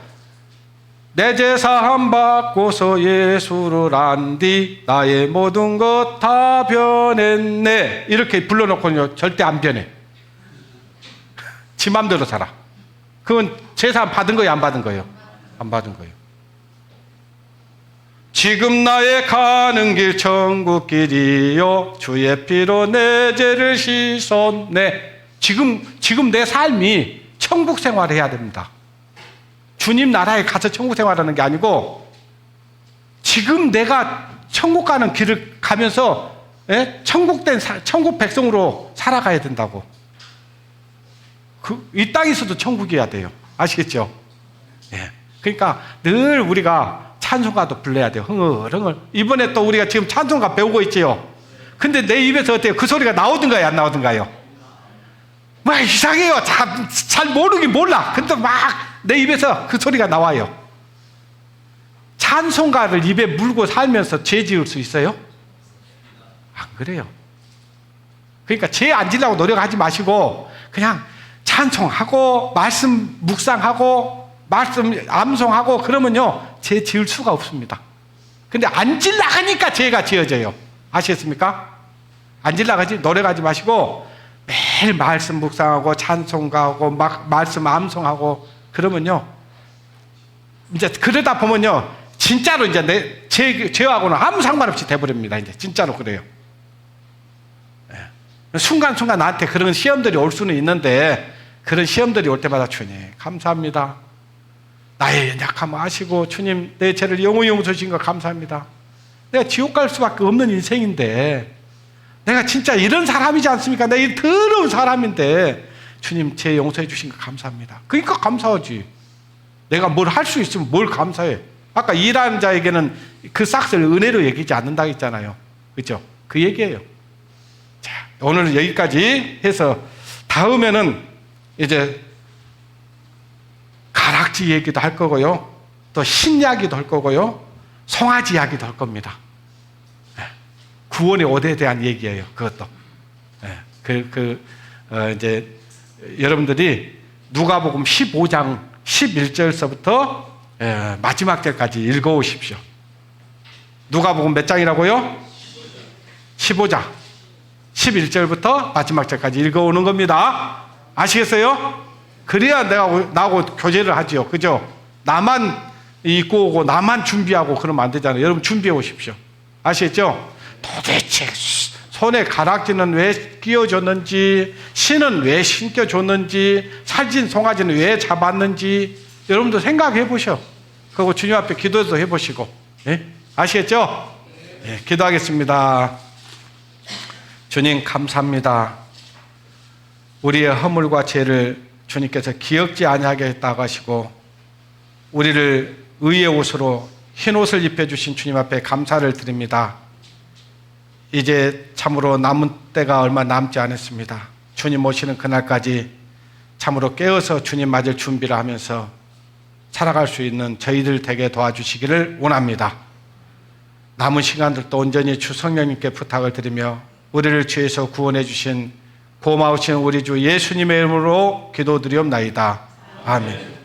내 죄 사함 받고서 예수를 안디 나의 모든 것 다 변했네. 이렇게 불러놓고는 절대 안 변해. 지 맘대로 살아. 그건 제사함 받은 거예요, 안 받은 거예요? 안 받은 거예요. 지금 나의 가는 길 천국 길이요 주의 피로 내 죄를 씻었네. 지금 내 삶이 천국 생활을 해야 됩니다. 주님 나라에 가서 천국 생활하는 게 아니고 지금 내가 천국 가는 길을 가면서 예? 천국 백성으로 살아가야 된다고. 이 땅에서도 천국이어야 돼요. 아시겠죠? 예. 그러니까 늘 우리가 찬송가도 불러야 돼요. 흥얼흥얼. 이번에 또 우리가 지금 찬송가 배우고 있지요. 근데 내 입에서 어때요? 그 소리가 나오든가요, 안 나오든가요? 막 이상해요. 잘 모르긴 몰라. 근데 막 내 입에서 그 소리가 나와요. 찬송가를 입에 물고 살면서 죄 지을 수 있어요? 안 그래요. 그러니까 죄 안 지려고 노력하지 마시고 그냥 찬송하고 말씀 묵상하고 말씀 암송하고 그러면요 죄 지을 수가 없습니다. 근데 안 지려가니까 죄가 지어져요. 아시겠습니까? 안 지려가지 노력하지 마시고 매일 말씀 묵상하고 찬송가하고 막 말씀 암송하고 그러면요 이제 그러다 보면요 진짜로 이제 죄하고는 아무 상관없이 돼버립니다. 이제 진짜로 그래요. 순간순간 나한테 그런 시험들이 올 수는 있는데 그런 시험들이 올 때마다 주님 감사합니다. 나의 연약함을 아시고 주님 내 죄를 영원히 용서하신 거 감사합니다. 내가 지옥 갈 수밖에 없는 인생인데 내가 진짜 이런 사람이지 않습니까? 내가 이 더러운 사람인데 주님 죄 용서해 주신 거 감사합니다. 그러니까 감사하지. 내가 뭘 할 수 있으면 뭘 감사해. 아까 일하는 자에게는 그 싹을 은혜로 여기지 않는다고 했잖아요. 그렇죠? 그 얘기예요. 자, 오늘은 여기까지 해서 다음에는 이제 가락지 얘기도 할 거고요. 또 신이야기도 할 거고요. 송아지 이야기도 할 겁니다. 구원의 오대에 대한 얘기예요. 그것도. 이제 여러분들이 누가복음 15장 11절서부터 마지막 절까지 읽어오십시오. 누가복음 몇 장이라고요? 15장 11절부터 마지막 절까지 읽어오는 겁니다. 아시겠어요? 그래야 나하고 교제를 하지요. 그죠? 나만 입고 오고 나만 준비하고 그러면 안 되잖아요. 여러분 준비해 오십시오. 아시겠죠? 도대체 손에 가락지는 왜 끼워줬는지, 신은 왜 신겨줬는지, 살찐 송아지는 왜 잡았는지 여러분도 생각해 보셔. 그리고 주님 앞에 기도도 해보시고. 네? 아시겠죠? 네, 기도하겠습니다. 주님 감사합니다. 우리의 허물과 죄를 주님께서 기억지 아니하게 했다고 하시고 우리를 의의 옷으로 흰 옷을 입혀주신 주님 앞에 감사를 드립니다. 이제 참으로 남은 때가 얼마 남지 않았습니다. 주님 오시는 그날까지 참으로 깨어서 주님 맞을 준비를 하면서 살아갈 수 있는 저희들 되게 도와주시기를 원합니다. 남은 시간들도 온전히 주 성령님께 부탁을 드리며 우리를 죄에서 구원해 주신 고마우신 우리 주 예수님의 이름으로 기도드리옵나이다. 아멘.